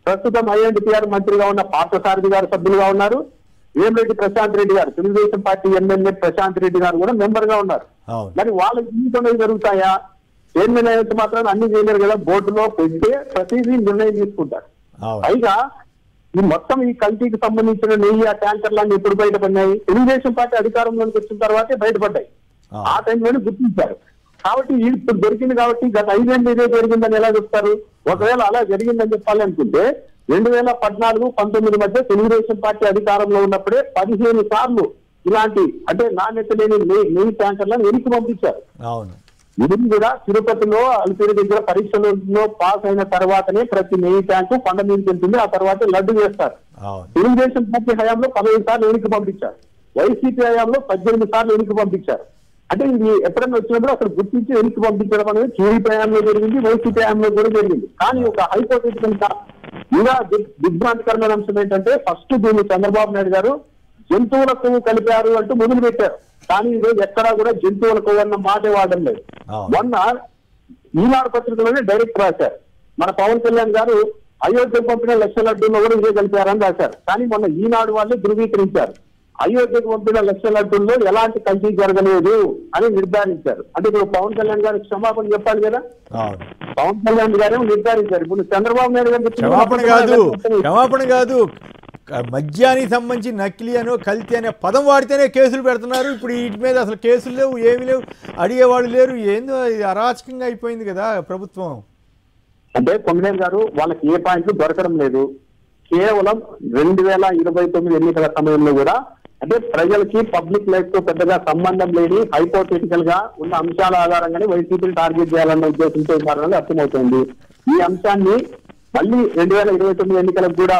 ప్రస్తుతం ఐఎన్టీఆర్ మంత్రిగా ఉన్న పార్థసారథి గారు సభ్యులుగా ఉన్నారు, వేమిరెడ్డి ప్రశాంత్ రెడ్డి గారు తెలుగుదేశం పార్టీ ఎమ్మెల్యే ప్రశాంత్ రెడ్డి గారు కూడా మెంబర్ గా ఉన్నారు. మరి వాళ్ళ జీవితంలో జరుగుతాయా? చైర్మన్ అయితే మాత్రం అన్ని చేయలేరు కదా, బోర్డులో పెడితే ప్రతిదీ నిర్ణయం తీసుకుంటారు. పైగా ఈ మొత్తం ఈ కల్తీకి సంబంధించిన నెయ్యి ఆ ట్యాంకర్లన్నీ ఎప్పుడు బయటపడినాయి? తెలుగుదేశం పార్టీ అధికారంలోకి వచ్చిన తర్వాతే బయటపడ్డాయి. ఆ టైంలోనే గుర్తించారు. కాబట్టి ఇప్పుడు దొరికింది కాబట్టి గత 5 ఏళ్ళు ఇదే జరిగిందని ఎలా చెప్తారు? ఒకవేళ అలా జరిగిందని చెప్పాలి అనుకుంటే 2014-19 మధ్య తెలుగుదేశం పార్టీ అధికారంలో ఉన్నప్పుడే 15 సార్లు ఇలాంటి అంటే నాణ్యత లేని నెయ్యి ట్యాంకర్లను వెనక్కి పంపించారు. ఇది కూడా తిరుపతిలో అలిపిరి దగ్గర పరీక్షలలో పాస్ అయిన తర్వాతనే ప్రతి నెయ్యి ట్యాంకు కొండ మీదకి వెళ్తుంది, ఆ తర్వాత లడ్డు చేస్తారు. తెలుగుదేశం పార్టీ హయాంలో 15 సార్లు వెనక్కి పంపించారు, వైసీపీ హయాంలో 18 సార్లు వెనక్కి పంపించారు. అంటే ఇది ఎప్పుడైనా వచ్చినప్పుడు అక్కడ గుర్తించి వెనక్కి పంపించడం అనేది టీడీపీ హయాంలో జరిగింది, వైసీపీ హయాంలో కూడా జరిగింది. కానీ ఒక హైపోథెటికల్ ఇంకా దిగ్భ్రాంతికరమైన అంశం ఏంటంటే ఫస్ట్ దీన్ని చంద్రబాబు నాయుడు గారు జంతువుల కొవ్వు కలిపారు అంటూ మొదలు పెట్టారు. కానీ ఈరోజు ఎక్కడా కూడా జంతువుల కొవ్వు అన్న మాటే వాడడం లేదు. మొన్న ఈనాడు పత్రికలోనే డైరెక్ట్ రాశారు, మన పవన్ కళ్యాణ్ గారు అయోధ్యకు పంపిన లక్ష లడ్డూల్లో కూడా ఇదే కలిపారని రాశారు. కానీ మొన్న ఈనాడు వాళ్ళు ధృవీకరించారు, అయోధ్యకు పంపిన లక్ష లడ్డూల్లో ఎలాంటి కల్తీ జరగలేదు అని నిర్ధారించారు. అంటే ఇప్పుడు పవన్ కళ్యాణ్ గారికి క్షమాపణ చెప్పాలి కదా, పవన్ కళ్యాణ్ గారేమో నిర్ధారించారు. ఇప్పుడు చంద్రబాబు నాయుడు గారు క్షమాపణ కాదు, మద్యానికి సంబంధించి నకిలీ అనో కల్తీ అనే పదం వాడితేనే కేసులు పెడుతున్నారు. ఇప్పుడు వీటి మీద అసలు కేసులు లేవు, ఏమి లేవు, అడిగేవాళ్ళు లేరు. ఏందో అరాచకంగా అయిపోయింది కదా ప్రభుత్వం. అంటే కొమ్మినేని గారు వాళ్ళకి ఏ పాయింట్లు దొరకడం లేదు. కేవలం 2029 ఎన్నికల సమయంలో కూడా అంటే ప్రజలకి పబ్లిక్ లైఫ్ తో పెద్దగా సంబంధం లేని హైపోథెటికల్ గా ఉన్న అంశాల ఆధారంగానే వైసీపీని టార్గెట్ చేయాలన్న ఉద్దేశంతో ఉన్నారని అర్థమవుతుంది. ఈ అంశాన్ని మళ్ళీ 2029 ఎన్నికలకు కూడా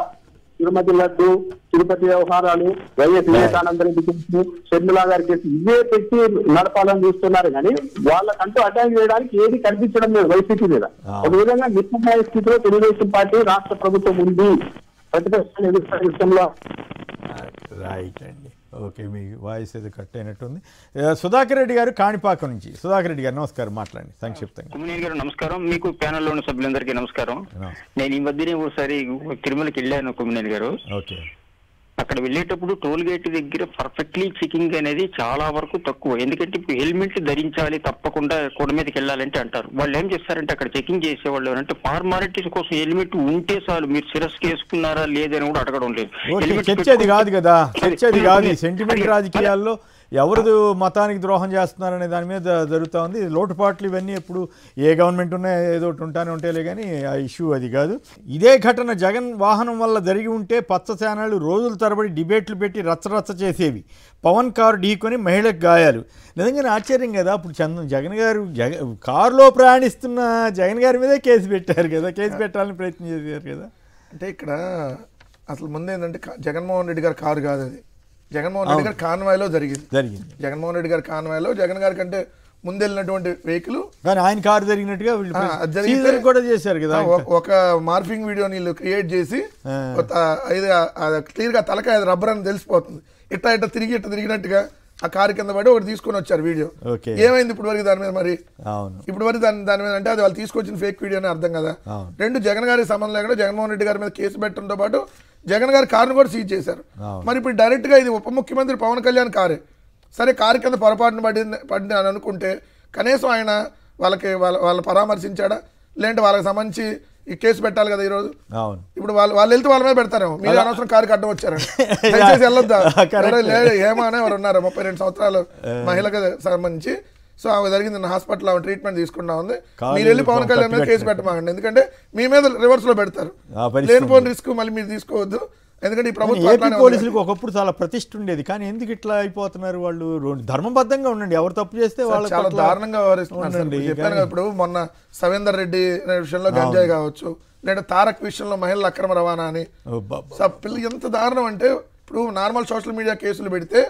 తిరుమతి లడ్డు, తిరుపతి వ్యవహారాలు, వైఎస్ వివేకానంద రెడ్డి కేసు, షర్మిలా గారి కేసు ఇవే పెట్టి నడపాలని చూస్తున్నారు. కానీ వాళ్ళకంటూ అటాక్ చేయడానికి ఏది కనిపించడం లేదు వైసీపీ మీద. ఒక విధంగా నిస్సహాయ స్థితిలో తెలుగుదేశం పార్టీ రాష్ట్ర ప్రభుత్వం ఉంది. ప్రతిపక్షాలు ఎదుర్కొనే విషయంలో రైట్ అండి. ఓకే, మీ వాయిస్ ఏదో కట్ అయినట్టుంది. సుధాకర్ రెడ్డి గారు కాణిపాకం నుంచి. సుధాకర్ రెడ్డి గారు నమస్కారం, మాట్లాడండి సంక్షిప్తంగా. కొమ్మినేని గారు నమస్కారం, మీకు ప్యానెల్లో ఉన్న సభ్యులందరికీ నమస్కారం. నేను ఈ మధ్యనే ఒకసారి తిరుమలకి వెళ్ళాను కొమ్మినేని గారు. ఓకే, అక్కడ వెళ్ళేటప్పుడు టోల్ గేట్ దగ్గర పర్ఫెక్ట్లీ చెకింగ్ అనేది చాలా వరకు తక్కువ. ఎందుకంటే ఇప్పుడు హెల్మెట్ ధరించాలి తప్పకుండా కొండ మీదకి వెళ్ళాలంటే అంటారు. వాళ్ళు ఏం చేస్తారంటే అక్కడ చెకింగ్ చేసేవాళ్ళు అంటే ఫార్మాలిటీస్ కోసం హెల్మెట్ ఉంటే చాలు, మీరు శిరస్సు వేసుకున్నారా లేదని కూడా అడగడం లేదు. చర్చది కాదు కదా, చర్చది కాదు. సెంటిమెంట్ రాజకీయాల్లో ఎవరు మతానికి ద్రోహం చేస్తున్నారనే దాని మీద జరుగుతూ ఉంది. లోటుపాట్లు ఇవన్నీ ఎప్పుడు ఏ గవర్నమెంట్ ఉన్నా ఏదో ఒకటి ఉంటానే ఉంటాయిలే, కానీ ఆ ఇష్యూ అది కాదు. ఇదే ఘటన జగన్ వాహనం వల్ల జరిగి ఉంటే పచ్చ ఛానళ్ళు రోజుల తరబడి డిబేట్లు పెట్టి రచ్చరచ్చ చేసేవి. పవన్ కారు ఢీకొని మహిళకు గాయాలు. నిజంగానే ఆశ్చర్యం కదా. అప్పుడు జగన్ గారు కారులో ప్రయాణిస్తున్న జగన్ గారి మీదే కేసు పెట్టారు కదా, కేసు పెట్టాలని ప్రయత్నం చేశారు కదా. అంటే ఇక్కడ అసలు ముందు ఏంటంటే జగన్మోహన్ రెడ్డి గారి కారు కాదు అది, జగన్మోహన్ రెడ్డి గారి కాన్వాయ్లో జరిగింది. జగన్మోహన్ రెడ్డి గారి కాన్వాయ్లో జగన్ గారి కంటే ముందెళ్ళినటువంటి వెహికల్ కానీ ఆయన కారు జరిగినట్టుగా కూడా చేశారు కదా. ఒక మార్ఫింగ్ వీడియో నీళ్ళు క్రియేట్ చేసి క్లియర్ గా తలకాయ రబ్బర్ అని తెలిసిపోతుంది. ఇట్లా తిరిగినట్టుగా ఆ కారు కింద పడి ఒకటి తీసుకొని వచ్చారు వీడియో. ఏమైంది ఇప్పుడు వరకు దాని మీద? మరి ఇప్పుడు వరకు దాని మీద అంటే అది వాళ్ళు తీసుకొచ్చిన ఫేక్ వీడియో అని అర్థం కదా. రెండు జగన్ గారికి సంబంధం లేకుండా జగన్మోహన్ రెడ్డి గారి మీద కేసు పెట్టడంతో పాటు జగన్ గారి కారును కూడా సీజ్ చేశారు. మరి ఇప్పుడు డైరెక్ట్ గా ఇది ఉప ముఖ్యమంత్రి పవన్ కళ్యాణ్ కారే. సరే, కారు కింద పొరపాటును పడింది అని అనుకుంటే కనీసం ఆయన వాళ్ళ పరామర్శించాడా, లేదంటే వాళ్ళకి సంబంధించి ఈ కేసు పెట్టాలి కదా ఈరోజు. అవును, ఇప్పుడు వాళ్ళు వెళ్తే వాళ్ళ మీద పెడతారేమో, మీరు అనవసరం కారుకి అడ్డం వచ్చారండి, దయచేసి వెళ్ళొద్దా. ఏమో అనే వారు ఉన్నారు 32 సంవత్సరాలు మహిళకు సంబంధించి. సో ఆమె జరిగింది హాస్పిటల్, ఆమె ట్రీట్మెంట్ తీసుకున్నా ఉంది. మీరు వెళ్ళి పవన్ కళ్యాణ్ మీద కేసు పెట్టమాకండి, ఎందుకంటే మీ మీద రివర్స్ లో పెడతారు. లేనిపోని రిస్క్ మళ్ళీ మీరు తీసుకోవద్దు, ఎందుకంటే ఈ ప్రభుత్వం పోలీసులకు ఒకప్పుడు చాలా ప్రతిష్ఠ ఉండేది, కానీ ఎందుకు ఇట్లా అయిపోతున్నారు వాళ్ళు? ధర్మబద్ధంగా ఉండండి, ఎవరు తప్పు చేస్తే వాళ్ళు చాలా దారుణంగా వ్యవహరిస్తున్నారు. చెప్పాను ఇప్పుడు మొన్న సవేందర్ రెడ్డి విషయంలో గంజాయి కావచ్చు, లేదా తారక్ విషయంలో మహిళల అక్రమ రవాణా అని, పిల్లలు ఎంత దారుణం అంటే ఇప్పుడు నార్మల్ సోషల్ మీడియా కేసులు పెడితే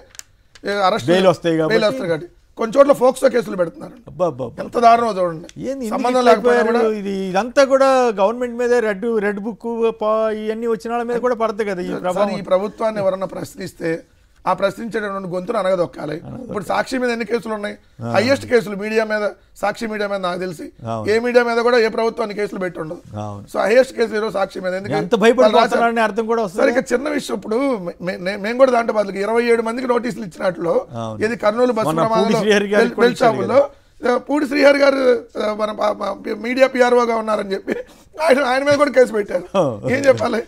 అరెస్ట్ వస్తాయి కాబట్టి కొన్ని చోట్ల ఫోక్సో కేసులు పెడుతున్నారు. ఎంత దారుణం చూడండి, సంబంధం లేకపోయినా ఇది ఇదంతా కూడా గవర్నమెంట్ మీద రెడ్ బుక్ ఇవన్నీ వచ్చిన వాళ్ళ మీద కూడా పడతాయి కదా. ఈ ప్రభుత్వాన్ని ఎవరన్నా ప్రశ్నిస్తే ఆ ప్రశ్నించేటటువంటి గొంతును అనగదొక్కాలి. ఇప్పుడు సాక్షి మీద ఎన్ని కేసులు ఉన్నాయి? హైయెస్ట్ కేసులు మీడియా మీద, సాక్షి మీడియా మీద నాకు తెలిసి ఏ మీడియా మీద కూడా ఏ ప్రభుత్వాన్ని కేసులు పెట్టి ఉండదు. సో హైయెస్ట్ కేసు ఈరోజు సాక్షి మీద. ఎందుకంటే సరిగ్గా చిన్న విషయం, ఇప్పుడు మేము కూడా దాంట్లో బదులు 27 మందికి నోటీసులు ఇచ్చినట్లు ఇది కర్నూలు బస్సు ప్రమాదంలో బెల్ట్ షాపుల్లో పూడి శ్రీహరి గారు మన మీడియా పిఆర్ఓగా ఉన్నారని చెప్పి ఆయన మీద కూడా కేసు పెట్టారు. ఏం చెప్పాలి?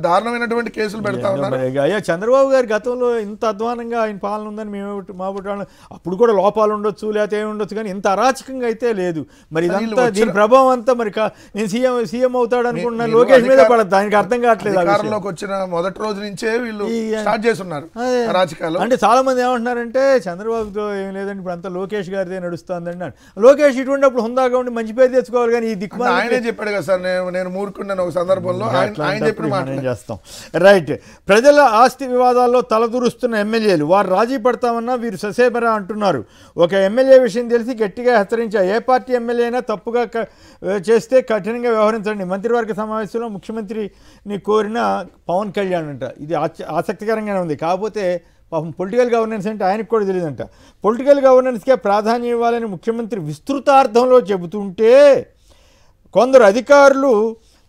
దారుణమైనటువంటి కేసులు పెడతా ఉన్నారు. అయ్యా చంద్రబాబు గారి గతంలో ఇంత అధ్వానంగా ఆయన పాలన ఉందని మేము మా అప్పుడు కూడా లోపాలు ఉండొచ్చు, లేకపోతే ఏమి ఉండొచ్చు, కానీ ఇంత అరాచకంగా అయితే లేదు. మరి ఇదంతా దీని ప్రభావం అంతా మరి నేను సీఎం అవుతాడు అనుకుంటున్నాను, లోకేష్ మీద పడదు, దానికి అర్థం కావట్లేదు. అధికారంలోకి వచ్చిన మొదటి రోజు నుంచే వీళ్ళు స్టార్ట్ చేస్తున్నారు అరాచకాలు. అంటే చాలా మంది ఏమంటున్నారంటే చంద్రబాబుతో ఏం లేదండి, ఇప్పుడు అంతా లోకేష్ గారిదే నడుస్తుందండి. లోకేష్ ఇటువంటిప్పుడు హుందాగా ఉండి మంచి పేరు తెచ్చుకోవాలి, కానీ ఈ దిక్కు ఆయనే చెప్పాడు కదా సార్, నేను మూర్ఖున్నాను ఒక సందర్భంలో ఆయన చేస్తాం. రైట్. ప్రజల ఆస్తి వివాదాల్లో తలదూరుస్తున్న ఎమ్మెల్యేలు వారు రాజీ పడతామన్నా వీరు ససేమరా అంటున్నారు. ఒక ఎమ్మెల్యే విషయం తెలిసి గట్టిగా హెచ్చరించారు, ఏ పార్టీ ఎమ్మెల్యే అయినా తప్పుగా చేస్తే కఠినంగా వ్యవహరించండి. మంత్రివర్గ సమావేశంలో ముఖ్యమంత్రిని కోరిన పవన్ కళ్యాణ్ అంట. ఇది ఆసక్తికరంగానే ఉంది. కాకపోతే పాపం పొలిటికల్ గవర్నెన్స్ అంటే ఆయనకు కూడా తెలియదంట. పొలిటికల్ గవర్నెన్స్కే ప్రాధాన్యం ఇవ్వాలని ముఖ్యమంత్రి విస్తృతార్థంలో చెబుతుంటే కొందరు అధికారులు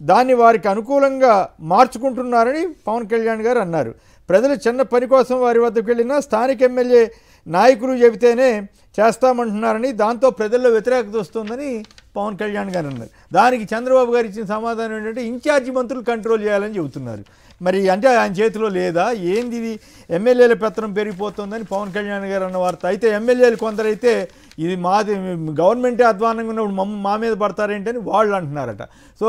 దాన్ని వారికి అనుకూలంగా మార్చుకుంటున్నారని పవన్ కళ్యాణ్ గారు అన్నారు. ప్రజలు చిన్న పని కోసం వారి వద్దకు వెళ్ళినా స్థానిక ఎమ్మెల్యే నాయకులు చెబితేనే చేస్తామంటున్నారని, దాంతో ప్రజల్లో వ్యతిరేకత వస్తుందని పవన్ కళ్యాణ్ గారు అన్నారు. దానికి చంద్రబాబు గారు ఇచ్చిన సమాధానం ఏంటంటే ఇన్ఛార్జి మంత్రులు కంట్రోల్ చేయాలని చెబుతున్నారు. మరి అంటే ఆయన చేతిలో లేదా ఏంది? ఇది ఎమ్మెల్యేల పెత్తనం పెరిగిపోతుందని పవన్ కళ్యాణ్ గారు అన్న వార్త. అయితే ఎమ్మెల్యేలు కొందరైతే ఇది మాది గవర్నమెంటే అధ్వానంగా ఉన్నప్పుడు మా మీద పడతారేంటని వాళ్ళు అంటున్నారట. సో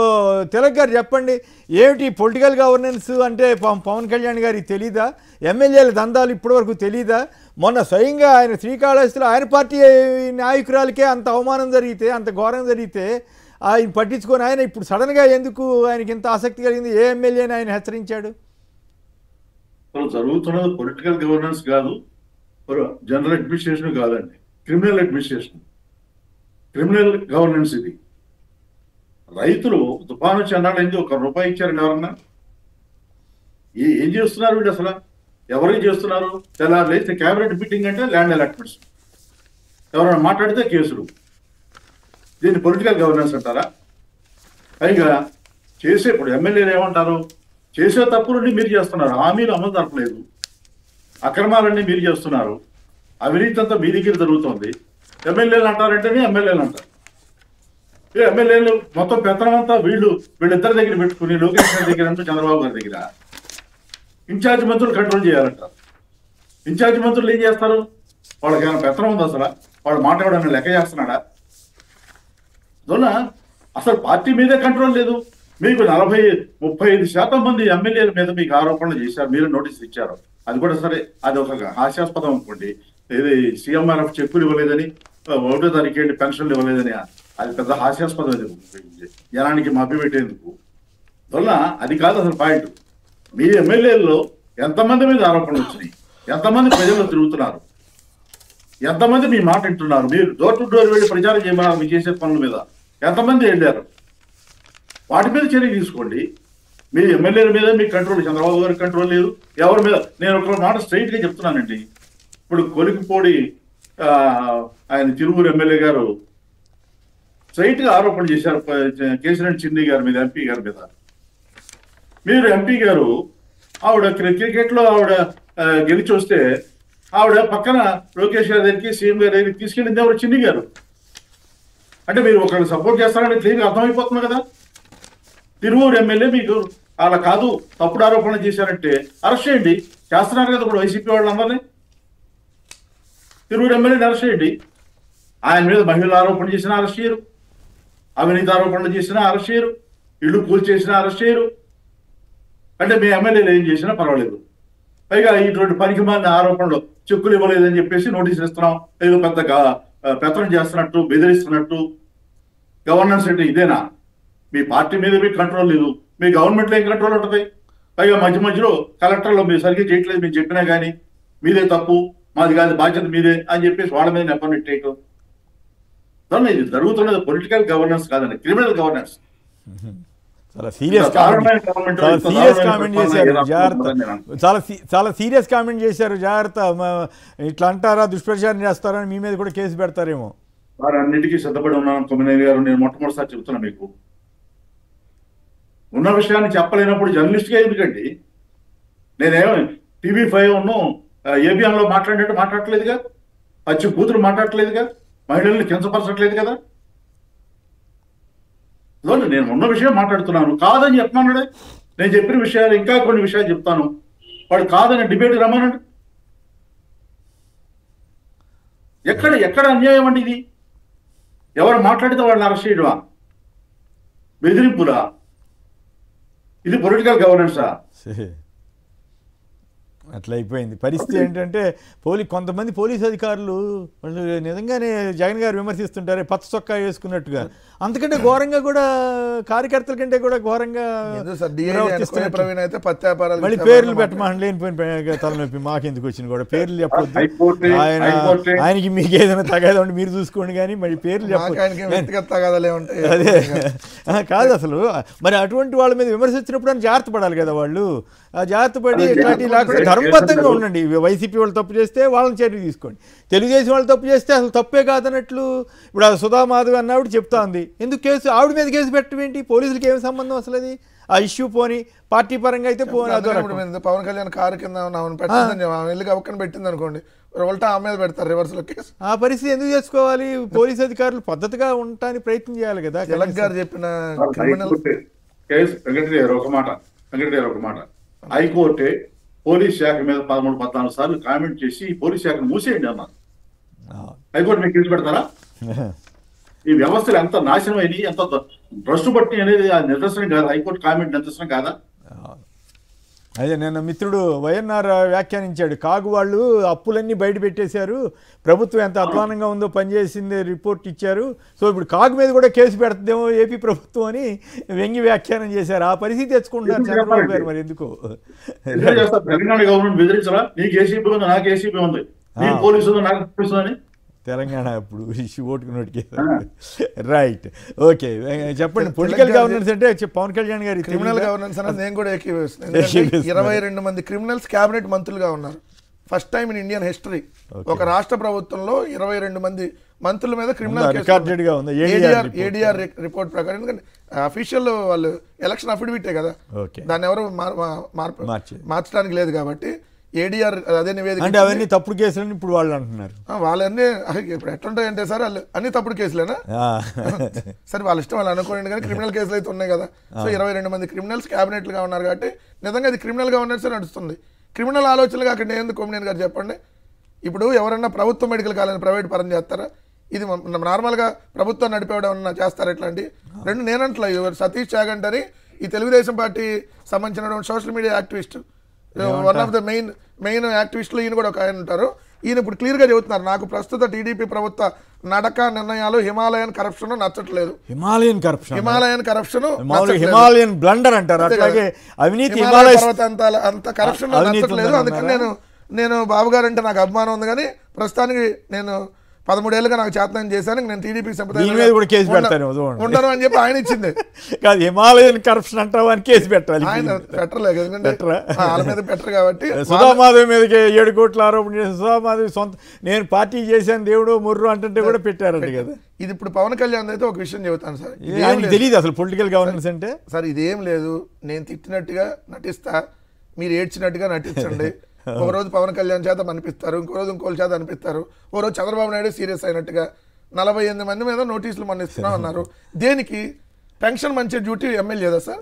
తిలక్ గారు చెప్పండి, ఏమిటి పొలిటికల్ గవర్నెన్స్ అంటే పవన్ కళ్యాణ్ గారికి తెలీదా? ఎమ్మెల్యేల దందాలు ఇప్పటివరకు తెలీదా? మొన్న స్వయంగా ఆయన శ్రీకాళహస్తిలో ఆయన పార్టీ నాయకురాలకే అంత అవమానం జరిగితే, అంత ఘోరం జరిగితే ఆయన పట్టించుకొని ఆయన ఇప్పుడు సడన్గా ఎందుకు ఆయనకి ఇంత ఆసక్తి కలిగింది? ఏ ఎమ్మెల్యేని ఆయన హెచ్చరించాడు? జరుగుతున్నది పొలిటికల్ గవర్నెన్స్ కాదు, జనరల్ అడ్మినిస్ట్రేషన్ కాదండి, క్రిమినల్ అడ్మినిస్ట్రేషన్, క్రిమినల్ గవర్నెన్స్ ఇది. రైతులు తుఫాను చెన్నాడైంది, ₹1 ఇచ్చారండి ఎవరన్నా? ఏం చేస్తున్నారు వీళ్ళు అసలు? ఎవరికి చేస్తున్నారు? తెల్లారు లేస్తే క్యాబినెట్ మీటింగ్ అంటే ల్యాండ్ అలాట్మెంట్స్, ఎవరైనా మాట్లాడితే కేసులు. దీన్ని పొలిటికల్ గవర్నెన్స్ అంటారా? పైగా ఇప్పుడు ఎమ్మెల్యేలు ఏమంటారు? చేసే తప్పులన్నీ మీరు చేస్తున్నారు, హామీలు అమలు జరపలేదు, అక్రమాలన్నీ మీరు చేస్తున్నారు, అవినీతి అంతా మీ దగ్గర జరుగుతుంది. ఎమ్మెల్యేలు అంటారంటేనే ఎమ్మెల్యేలు అంటారు. ఎమ్మెల్యేలు మొత్తం పెత్తనం అంతా వీళ్ళిద్దరి దగ్గర పెట్టుకుని లోకేష్ గారి దగ్గర అంటే చంద్రబాబు గారి దగ్గర ఇన్ఛార్జ్ మంత్రులు కంట్రోల్ చేయాలంటారు. ఇన్ఛార్జ్ మంత్రులు ఏం చేస్తారు? వాళ్ళకి ఏమైనా పెత్తనం ఉంది అసలు? వాళ్ళు మాట్లాడడానికి లెక్క చేస్తున్నాడా? అందువల్ల అసలు పార్టీ మీదే కంట్రోల్ లేదు. మీకు 35% మంది ఎమ్మెల్యేల మీద మీకు ఆరోపణలు చేశారు, మీరు నోటీసులు ఇచ్చారు. అది కూడా సరే, అది ఒక హాస్యాస్పదం అనుకోండి. ఇది CMRF చెక్కులు ఇవ్వలేదని, 1వ తారీఖు వెళ్ళి పెన్షన్లు ఇవ్వలేదని, అది పెద్ద హాస్యాస్పదం. జనానికి మభ్యపెట్టేందుకు. అందువల్ల అది కాదు అసలు పాయింట్. మీ ఎమ్మెల్యేల్లో ఎంతమంది మీద ఆరోపణలు వచ్చినాయి, ఎంతమంది ప్రజల్లో తిరుగుతున్నారు, ఎంతమంది మీ మాట వింటున్నారు, మీరు డోర్ టు డోర్ వెళ్ళి ప్రచారం చేయమన్నారు మీరు చేసే పనుల మీద ఎంతమంది వెళ్ళారు, వాటి మీద చర్య తీసుకోండి. మీ ఎమ్మెల్యేల మీద మీకు కంట్రోల్, చంద్రబాబు గారికి కంట్రోల్ లేదు. ఎవరి మీద? నేను ఒక మాట స్ట్రైట్ గా చెప్తున్నానండి. ఇప్పుడు కొలికిపోడి ఆయన తిరువూరు ఎమ్మెల్యే గారు స్ట్రైట్ గా ఆరోపణలు చేశారు కేసిరెడ్డి చిన్ని గారి మీద, ఎంపీ గారి మీద. మీరు ఎంపీ గారు ఆవిడ క్రికెట్ లో ఆవిడ గెలిచి వస్తే ఆవిడ పక్కన లోకేష్ గారి దగ్గరికి, సీఎం గారి దగ్గరికి తీసుకెళ్ళింది ఎవరు? చిన్ని గారు. అంటే మీరు ఒకరికి సపోర్ట్ చేస్తారని క్లియర్గా అర్థమైపోతుంది కదా. తిరువూరు ఎమ్మెల్యే మీకు అలా కాదు తప్పుడు ఆరోపణలు చేశారంటే అరెస్ట్ చేయండి, చేస్తున్నారు కదా ఇప్పుడు వైసీపీ వాళ్ళందరినీ. తిరువూరు ఎమ్మెల్యేని అరెస్ట్ చేయండి. ఆయన మీద మహిళల ఆరోపణలు చేసినా అరెస్ట్ చేయరు, అవినీతి ఆరోపణలు చేసినా అరెస్ట్ చేయరు, ఇళ్ళు కూల్ చేసినా అరెస్ట్ చేయరు. అంటే మీ ఎమ్మెల్యేలు ఏం చేసినా పర్వాలేదు. పైగా ఇటువంటి పనికి మాలిన ఆరోపణలు, చెక్కులు ఇవ్వలేదని చెప్పేసి నోటీసులు ఇస్తున్నాం, ఏదో పెద్ద పెత్తనం చేస్తున్నట్టు, బెదిరిస్తున్నట్టు. గవర్నెన్స్ అంటే ఇదేనా? మీ పార్టీ మీద మీకు కంట్రోల్ లేదు, మీ గవర్నమెంట్లో ఏం కంట్రోల్ ఉంటుంది? పైగా మధ్య మధ్యలో కలెక్టర్లో మీరు సరిగ్గా చేయట్లేదు, మీరు చెప్పినా కానీ మీదే తప్పు, మాది కాదు బాధ్యత మీదే అని చెప్పేసి వాళ్ళ మీద నెప్పనెట్టేయటం. దాన్ని ఇది జరుగుతున్నది పొలిటికల్ గవర్నెన్స్ కాదండి, క్రిమినల్ గవర్నెన్స్. చాలా సీరియస్ కామెంట్ చేశారు, జాగ్రత్త. చాలా సీరియస్ కామెంట్ చేశారు, జాగ్రత్త. ఇట్లా అంటారా, దుష్ప్రచారం చేస్తారా, మీ మీద కూడా కేసు పెడతారేమో. వారు అన్నిటికీ సిద్ధపడి ఉన్నాను కొమ్మినేని గారు. నేను మొట్టమొదటిసారి చెబుతున్నా మీకు, ఉన్న విషయాన్ని చెప్పలేనప్పుడు జర్నలిస్ట్గా ఎందుకండి? నేనేమో TV5 ABMలో మాట్లాడినట్టు మాట్లాడట్లేదుగా, పచ్చి కూతురు మాట్లాడట్లేదుగా, మహిళల్ని కించపరచట్లేదు కదా. నేను ఉన్న విషయం మాట్లాడుతున్నాను, కాదని చెప్పమన్నాడే. నేను చెప్పిన విషయాలు ఇంకా కొన్ని విషయాలు చెప్తాను, వాడు కాదని డిబేట్ రమ్మన్నాడు. ఎక్కడ అన్యాయం అండి ఇది? ఎవరు మాట్లాడితే వాళ్ళని అరెస్ట్ చేయడమా? బెదిరింపులా? ఇది పొలిటికల్ గవర్నెన్సా? అట్లా అయిపోయింది పరిస్థితి. ఏంటంటే కొంతమంది పోలీస్ అధికారులు వాళ్ళు నిజంగానే జగన్ గారు విమర్శిస్తుంటారే పచ్చ చొక్కా వేసుకున్నట్టుగా, అంతకంటే ఘోరంగా కూడా కార్యకర్తల కంటే కూడా ఘోరంగా మళ్ళీ పేర్లు పెట్టమని లేనిపోయిన తలనొప్పి మాకెందుకు వచ్చింది కూడా. పేర్లు చెప్పొద్దు, ఆయనకి మీకు ఏదైనా తగాదా ఉంటే మీరు చూసుకోండి, కానీ మళ్ళీ పేర్లు చెప్పొద్దు. అదే కాదు అసలు. మరి అటువంటి వాళ్ళ మీద విమర్శించినప్పుడు అని జాగ్రత్త పడాలి కదా వాళ్ళు. ఆ జాగ్రత్త పడి ఇట్లాంటి లేకుండా ధర్మబద్ధంగా ఉండండి. వైసీపీ వాళ్ళు తప్పు చేస్తే వాళ్ళని చర్య తీసుకోండి, తెలుగుదేశం వాళ్ళు తప్పు చేస్తే అసలు తప్పే కాదన్నట్లు. ఇప్పుడు ఆ సుధా మాధవి అన్నప్పుడు చెప్తా ఉంది, ఎందుకు కేసు ఆవిడ మీద కేసు పెట్టడం ఏంటి? పోలీసులకి ఏమి సంబంధం అసలు? అది ఆ ఇష్యూ పోని, పార్టీ పరంగా అయితే పోనీ. పవన్ కళ్యాణ్ కారు కింద పెట్టిందని ఒక్కని పెట్టింది అనుకోండి, ఉల్టా ఆమె మీద పెడతారు రివర్స్ లో కేసు. ఆ పరిస్థితి ఎందుకు చేసుకోవాలి? పోలీస్ అధికారులు పద్ధతిగా ఉండటానికి ప్రయత్నం చేయాలి కదా. తిలక్ గారు చెప్పిన ఒక మాట, హైకోర్టే పోలీస్ శాఖ మీద 13-14 సార్లు కామెంట్ చేసి పోలీస్ శాఖను మూసేయండి అన్నారు. హైకోర్టు మీకు కేసు పెడతారా? ఈ వ్యవస్థలు ఎంత నాశనం అయినాయి, ఎంత భ్రష్టు పట్టి అనేది నిదర్శనం కాదా? హైకోర్టు కామెంట్ నిదర్శనం కాదా? అదే నిన్న మిత్రుడు వైఎన్ఆర్ వ్యాఖ్యానించాడు, కాగు వాళ్ళు అప్పులన్నీ బయట పెట్టేశారు, ప్రభుత్వం ఎంత అధ్వానంగా ఉందో పనిచేసింది రిపోర్ట్ ఇచ్చారు, సో ఇప్పుడు కాగు మీద కూడా కేసు పెడుతుందేమో ఏపీ ప్రభుత్వం అని వ్యంగ్య వ్యాఖ్యానం చేశారు. ఆ పరిస్థితి తెచ్చుకుంటున్నారు చంద్రబాబు గారు. మరి ఎందుకు తెలంగాణ గవర్నమెంట్ బెదిరించరా? నీకు ఏసీపీ ఉంది, నాకు ఏసీపీ ఉంది, నీకు పోలీసు ఉంది, నాకు పోలీసు అని. తెలంగాణ ఇప్పుడు ఓటుకు నోటికేసారు. రైట్, ఓకే, చెప్పండి. పొలిటికల్ గవర్నెన్స్ అంటే పవన్ కళ్యాణ్ గారి క్రిమినల్ గవర్నెన్స్ అనేది నేను కూడా ఏకీభవిస్తున్నాను. 22 మంది క్రిమినల్స్ క్యాబినెట్ మంత్రులుగా ఉన్నారు. First time in Indian history ఒక రాష్ట్ర ప్రభుత్వంలో 22 మంది మంత్రుల మీద క్రిమినల్ ఏడీఆర్ రిపోర్ట్ ప్రకారం. ఎందుకంటే అఫీషియల్ వాళ్ళు ఎలక్షన్ అఫిడవిటే కదా, దాన్ని ఎవరు మార్చడానికి లేదు కాబట్టి ఏడీఆర్ అదే నివేదిక. అంటే అవన్నీ తప్పుడు కేసులని ఇప్పుడు వాళ్ళు అంటున్నారు. వాళ్ళన్నీ ఇప్పుడు ఎట్లుంటాయంటే సార్ వాళ్ళు అన్ని తప్పుడు కేసులేనా? సరే వాళ్ళ ఇష్టం వాళ్ళు అనుకోండి, కానీ క్రిమినల్ కేసులు అయితే ఉన్నాయి కదా. సో 22 మంది క్రిమినల్స్ క్యాబినెట్లుగా ఉన్నారు కాబట్టి నిజంగా ఇది క్రిమినల్ గవర్నెన్స్ నడుస్తుంది. క్రిమినల్ ఆలోచనలుగా అక్కడ ఎందుకు కొమ్మినేని గారు చెప్పండి. ఇప్పుడు ఎవరన్నా ప్రభుత్వ మెడికల్ కాలేజ్ ప్రైవేట్ పరం చేస్తారా? ఇది నార్మల్గా ప్రభుత్వం నడిపేవాడేమన్నా చేస్తారా? ఇట్లాంటి రెండు నేనంటలా. సతీష్ చాగంట్ అని ఈ తెలుగుదేశం పార్టీ సంబంధించిన social media activist, one of the main యాక్టివిస్టులు ఈయన కూడా ఒక ఆయన ఉంటారు. ఈయన ఇప్పుడు క్లియర్గా చెబుతున్నారు, నాకు ప్రస్తుత టీడీపీ ప్రభుత్వ నడక నిర్ణయాలు హిమాలయన్ కరప్షన్ నచ్చట్లేదు. హిమాలయన్ కరప్షన్ హిమాలయన్ బ్లండర్ అంటారు. అట్లాగే అవినీతి అంత కరప్షన్ నచ్చట్లేదు. అందుకని నేను బాబు గారు అంటే నాకు అభిమానం ఉంది, కానీ ప్రస్తుతానికి నేను 13 ఏళ్ళుగా నాకు చేతనం చేశాను, నేను టీడీపీ ఉండను అని చెప్పి ఆయన ఇచ్చింది. హిమాలయన్ కరప్షన్ అంటావా అని కేసు పెట్టాలి. ఆయన పెట్టలేదు, ఎందుకంటే వాళ్ళ మీద పెట్టరు కాబట్టి. సుధామాధవి మీదకి 7 కోట్ల ఆరోపణ చేసి సుధామాధవి సొంత నేను పార్టీ చేశాను దేవుడు ముర్రు అంటే కూడా పెట్టారంట కదా. ఇది ఇప్పుడు పవన్ కళ్యాణ్ అయితే ఒక విషయం చెబుతాను సార్, తెలియదు అసలు పొలిటికల్ గవర్నెన్స్ అంటే. సార్ ఇదేం లేదు, నేను తిట్టినట్టుగా నటిస్తా, మీరు ఏడ్చినట్టుగా నటించండి. ఒక రోజు పవన్ కళ్యాణ్ చేత అనిపిస్తారు, ఇంకో రోజు ఇంకోళ్ళ చేత అనిపిస్తారు, ఓ రోజు చంద్రబాబు నాయుడు సీరియస్ అయినట్టుగా, 48 మంది మీద నోటీసులు మొన్న ఇస్తున్నాం అన్నారు. దేనికి? పెన్షన్ మంచి డ్యూటీ ఎమ్మెల్యేదా సార్?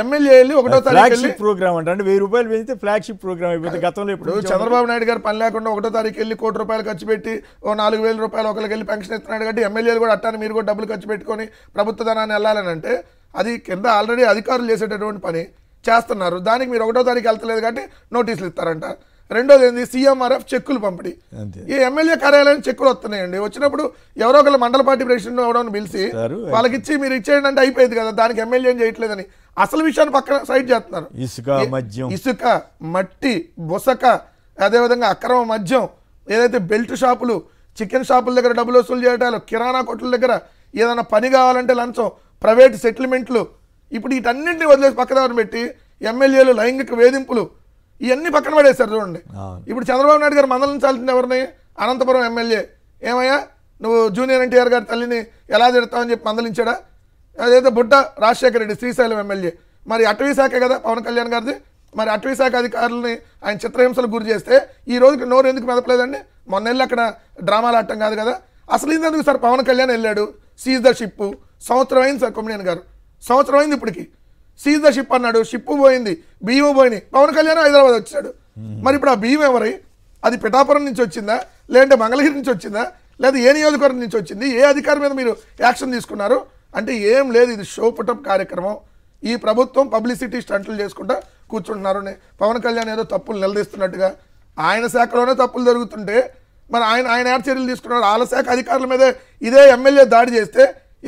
ఎమ్మెల్యే వెళ్ళి 1వ తారీఖు వెళ్ళి ప్రోగ్రామ్ అంటే 1000 రూపాయలు పెంచితే ఫ్లాగ్షిప్ ప్రోగ్రామ్ అయిపోతే గతంలో ఇప్పుడు చంద్రబాబు నాయుడు గారు పని లేకుండా 1వ తారీఖు వెళ్ళి ₹1 కోటి ఖర్చు పెట్టి ఓ 4000 రూపాయలు ఒకరికి వెళ్ళి పెన్షన్ ఇస్తున్నాడు కాబట్టి ఎమ్మెల్యేలు కూడా అట్టాను మీరు కూడా డబ్బులు ఖర్చు పెట్టుకొని ప్రభుత్వ ధనాన్ని వెళ్ళాలని అంటే అది కింద ఆల్రెడీ అధికారులు చేసేటటువంటి పని చేస్తున్నారు. దానికి మీరు 1వ తారీఖు వెళ్తలేదు కాబట్టి నోటీసులు ఇస్తారంట. రెండోది ఏంది? సీఎంఆర్ఎఫ్ చెక్కులు పంపిణీ. ఈ ఎమ్మెల్యే కార్యాలయం చెక్కులు వస్తున్నాయండి. వచ్చినప్పుడు ఎవరో ఒకళ్ళు మండల పార్టీ ప్రెసిడెంట్ ఎవడో పిలిచి వాళ్ళకి ఇచ్చి మీరు ఇచ్చేయండి అంటే అయిపోయింది కదా, దానికి ఎమ్మెల్యే ఏం చేయట్లేదని అసలు విషయాన్ని పక్కన సైడ్ చేస్తున్నారు. ఇసుక, మట్టి, బుసక, అదేవిధంగా అక్రమ మద్యం, ఏదైతే బెల్ట్ షాపులు, చికెన్ షాపుల దగ్గర డబ్బులు వసూలు చేయటాలు, కిరాణా కొట్ల దగ్గర ఏదైనా పని కావాలంటే లంచం, ప్రైవేట్ సెటిల్మెంట్లు, ఇప్పుడు వీటన్నింటినీ వదిలేసి పక్కదారిని పెట్టి ఎమ్మెల్యేలు లైంగిక వేధింపులు ఇవన్నీ పక్కన పడేశారు. చూడండి, ఇప్పుడు చంద్రబాబు నాయుడు గారు మందలించాల్సింది ఎవరిని? అనంతపురం ఎమ్మెల్యే. ఏమయ్యా నువ్వు జూనియర్ ఎన్టీఆర్ గారి తల్లిని ఎలా తిడతావని చెప్పి మందలించాడా? అదైతే బుడ్డ రాజశేఖర రెడ్డి శ్రీశైలం ఎమ్మెల్యే. మరి అటవీ శాఖే కదా పవన్ కళ్యాణ్ గారిది. మరి అటవీ శాఖ అధికారులని ఆయన చిత్రహింసలకు గురి చేస్తే ఈ రోజుకి నోరు ఎందుకు మెదపలేదండి? మొన్న వెళ్ళి అక్కడ డ్రామాలు ఆడటం కాదు కదా. అసలు ఇందుకు సార్ పవన్ కళ్యాణ్ వెళ్ళాడు, సీజ్ ద షిప్. సంవత్సరం అయింది సార్ కొమ్మినేని గారు, సంవత్సరం అయింది ఇప్పటికి. సీజ్ ద షిప్ అన్నాడు, షిప్ పోయింది, బియ్యం పోయినాయి, పవన్ కళ్యాణ్ హైదరాబాద్ వచ్చాడు. మరి ఇప్పుడు ఆ బియ్యం ఎవరి? అది పిఠాపురం నుంచి వచ్చిందా, లేదంటే మంగళగిరి నుంచి వచ్చిందా, లేదా ఏ నియోజకవర్గం నుంచి వచ్చింది? ఏ అధికారి మీద మీరు యాక్షన్ తీసుకున్నారు? అంటే ఏం లేదు, ఇది షో పుటప్ కార్యక్రమం. ఈ ప్రభుత్వం పబ్లిసిటీ స్టంట్లు చేసుకుంటా కూర్చుంటున్నారు. పవన్ కళ్యాణ్ ఏదో తప్పులు నిలదీస్తున్నట్టుగా ఆయన శాఖలోనే తప్పులు జరుగుతుంటే మరి ఆయన ఏడు చర్యలు తీసుకున్నారు? వాళ్ళ శాఖ అధికారుల మీద ఇదే ఎమ్మెల్యే దాడి చేస్తే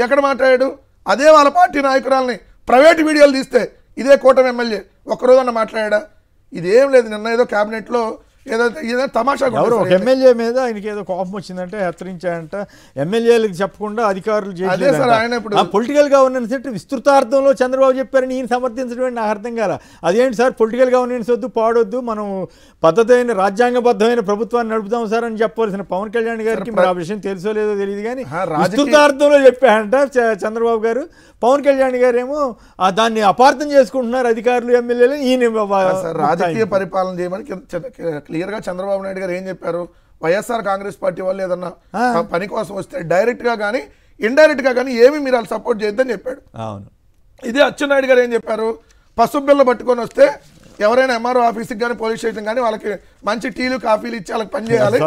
ఎక్కడ మాట్లాడాడు? అదే వాళ్ళ పార్టీ నాయకురాలని ప్రైవేట్ వీడియోలు తీస్తే ఇదే కూటమి ఎమ్మెల్యే ఒక్కరోజన్న మాట్లాడా? ఇదేం లేదు. నిన్న ఏదో క్యాబినెట్లో ఏదో తమాషా ఎమ్మెల్యే మీద ఆయనకి ఏదో కోపం వచ్చిందంటే హెచ్చరించాడంట. ఎమ్మెల్యేలకు చెప్పకుండా అధికారులు పొలిటికల్ గవర్నెన్స్ అంటే విస్తృతార్థంలో చంద్రబాబు చెప్పారని ఈయన సమర్థించడం నాకు అర్థం కాల. అదేంటి సార్ పొలిటికల్ గవర్నెన్స్ వద్దు పాడొద్దు, మనం పద్ధతైన రాజ్యాంగబద్ధమైన ప్రభుత్వాన్ని నడుపుతాం సార్ అని చెప్పవలసిన పవన్ కళ్యాణ్ గారికి మరి ఆ విషయం తెలుసో లేదో తెలియదు కానీ విస్తృతార్థంలో చెప్పాడంట చంద్రబాబు గారు. పవన్ కళ్యాణ్ గారు ఏమో దాన్ని అపార్థం చేసుకుంటున్నారు అధికారులు ఎమ్మెల్యేలు. ఈయన రాజకీయ పరిపాలన చేయమని క్లియర్గా చంద్రబాబు నాయుడు గారు ఏం చెప్పారు? వైఎస్ఆర్ కాంగ్రెస్ పార్టీ వాళ్ళు ఏదన్నా పని కోసం వస్తే డైరెక్ట్గా కానీ ఇండైరెక్ట్గా కానీ ఏమి మీరు వాళ్ళు సపోర్ట్ చేయొద్దని చెప్పాడు. అవును, ఇదే అచ్చెన్నాయుడు గారు ఏం చెప్పారు? పసుపు బిళ్ళ పట్టుకొని వస్తే ఎవరైనా ఎంఆర్ఓ ఆఫీస్కి కానీ పోలీస్ స్టేషన్ కానీ వాళ్ళకి మంచి టీలు కాఫీలు ఇచ్చి వాళ్ళకి పని చేయాలి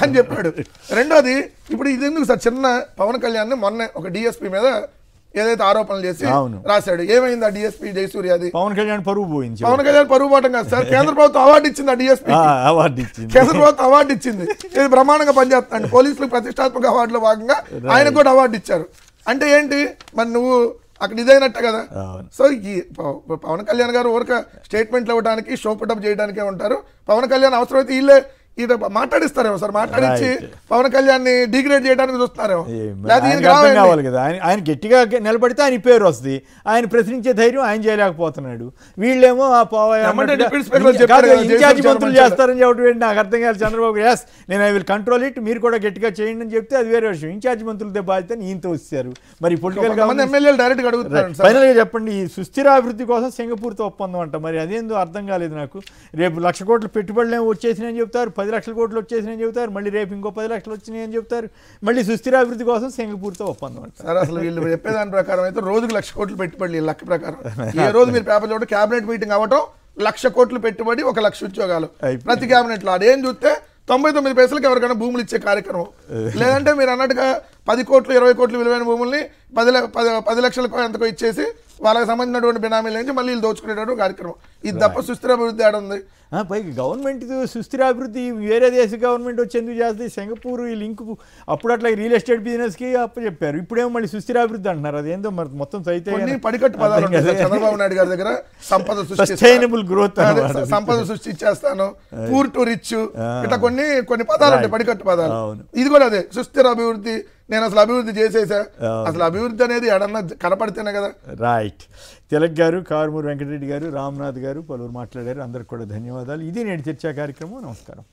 అని చెప్పాడు. రెండోది ఇప్పుడు ఇది ఎందుకు సార్, చిన్న పవన్ కళ్యాణ్ మొన్న ఒక డిఎస్పీ మీద ఏదైతే ఆరోపణలు చేసి రాశాడు, ఏమైంది ఆ డిఎస్పీ జయసూర్యది? పవన్ కళ్యాణ్ పరువు పోయింది. పవన్ కళ్యాణ్ పరువు పోవటం కాదు సార్, కేంద్ర ప్రభుత్వం అవార్డు ఇచ్చింది. ఆ డిఎస్పీ కేంద్ర ప్రభుత్వం అవార్డు ఇచ్చింది. ఇది బ్రహ్మాండంగా పనిచేస్తున్నాడు. పోలీసులకు ప్రతిష్టాత్మక అవార్డులో భాగంగా ఆయనకు కూడా అవార్డు ఇచ్చారు. అంటే ఏంటి మరి నువ్వు అక్కడ ఇదైనట్టే కదా. సో ఈ పవన్ కళ్యాణ్ గారు ఊరక స్టేట్మెంట్లు ఇవ్వడానికి షో పుటప్ చేయడానికే ఉంటారు. పవన్ కళ్యాణ్ అవసరమైతే వీళ్ళే ఇది మాట్లాడిస్తారేమో సార్, మాట్లాడించి పవన్ కళ్యాణ్ ని డిగ్రేడ్ చేయడానికి చూస్తారేమో. కావాలి కదా, ఆయన గట్టిగా నిలబడితే ఆయన పేరు వస్తుంది, ఆయన ప్రశ్నించే ధైర్యం ఆయన చేయలేకపోతున్నాడు. వీళ్ళేమో ఇన్ఛార్జి మంత్రులు చేస్తారని చెప్పడం నాకు అర్థం కాదు. చంద్రబాబు ఎస్ నేను ఐ విల్ కంట్రోల్ ఇట్, మీరు కూడా గట్టిగా చేయండి అని చెప్తే అది వేరే విషయం. ఇన్ఛార్జి మంత్రులతో బాధ్యత ఈయనతో వచ్చారు. మరి పొలిటికల్ ఎమ్మెల్యేలు డైరెక్ట్ అడుగుతారు. ఫైనల్ గా చెప్పండి, ఈ సుస్థిరాభివృద్ధి కోసం సింగపూర్తో ఒప్పందం అంట. మరి అదేందో అర్థం కాలేదు నాకు. రేపు 1,00,000 కోట్ల పెట్టుబడులు ఏమో వచ్చేసినాయని చెప్తారు, 10 లక్షల కోట్లు వచ్చేసినాయని చెప్తారు, మళ్ళీ రేపు ఇంకో 10 లక్షలు వచ్చినాయి అని చెప్తారు. మళ్ళీ సుస్థిరాభివృద్ధి కోసం సింగపూర్తో ఒప్పందం అంట. సార్ అసలు వీళ్ళు చెప్పేదాని ప్రకారం అయితే రోజుకి 1,00,000 కోట్లు పెట్టుబడి లెక్క ప్రకారం. ఏ రోజు మీరు పేపర్ చూడండి, క్యాబినెట్ మీటింగ్ అవ్వటం 1,00,000 కోట్లు పెట్టుబడి, 1,00,000 ఉద్యోగాలు ప్రతి క్యాబినెట్ లో. అదేం చూస్తే 99 పైసలకి ఎవరికైనా భూములు ఇచ్చే కార్యక్రమం. లేదంటే మీరు అన్నట్టుగా 10 కోట్లు 20 కోట్లు విలువైన భూముల్ని 10 లక్షలకు ఎంతకో ఇచ్చేసి వాళ్ళకి సంబంధించినటువంటి బినామీల నుంచి మళ్ళీ వీళ్ళు దోచుకునేటువంటి కార్యక్రమం. ఇది తప్ప సుస్థిరాభివృద్ధి ఆడ ఉంది. పైకి గవర్నమెంట్ సుస్థిరాభివృద్ధి వేరే దేశ గవర్నమెంట్ వచ్చి ఎందుకు చేస్తుంది? సింగపూర్ ఈ లింక్ అప్పుడు అట్లా రియల్ ఎస్టేట్ బిజినెస్కి చెప్పారు, ఇప్పుడేమో మళ్ళీ సుస్థిరాభివృద్ధి అంటున్నారు. అదేందో మరి మొత్తం అయితే పడికట్టు పదాలు చంద్రబాబు నాయుడు గారి దగ్గర సంపద సస్టైనబుల్ గ్రోత్, సంపద సృష్టించేస్తాను, పూర్ టు రిచ్, ఇట్లా కొన్ని పదాలు ఉంటాయి పడికట్టు పదాలు. ఇది కూడా అదే సుస్థిర అభివృద్ధి. నేను అసలు అభివృద్ధి చేసేసా, అసలు అభివృద్ధి అనేది ఎడన్నా కనపడితేనే కదా. రైట్. తిలక్ గారు, కారుమూరి వెంకటరెడ్డి గారు, రామ్నాథ్ గారు పలువురు మాట్లాడారు. అందరికి కూడా ధన్యవాదాలు. ఇది నేటి చర్చా కార్యక్రమం. నమస్కారం.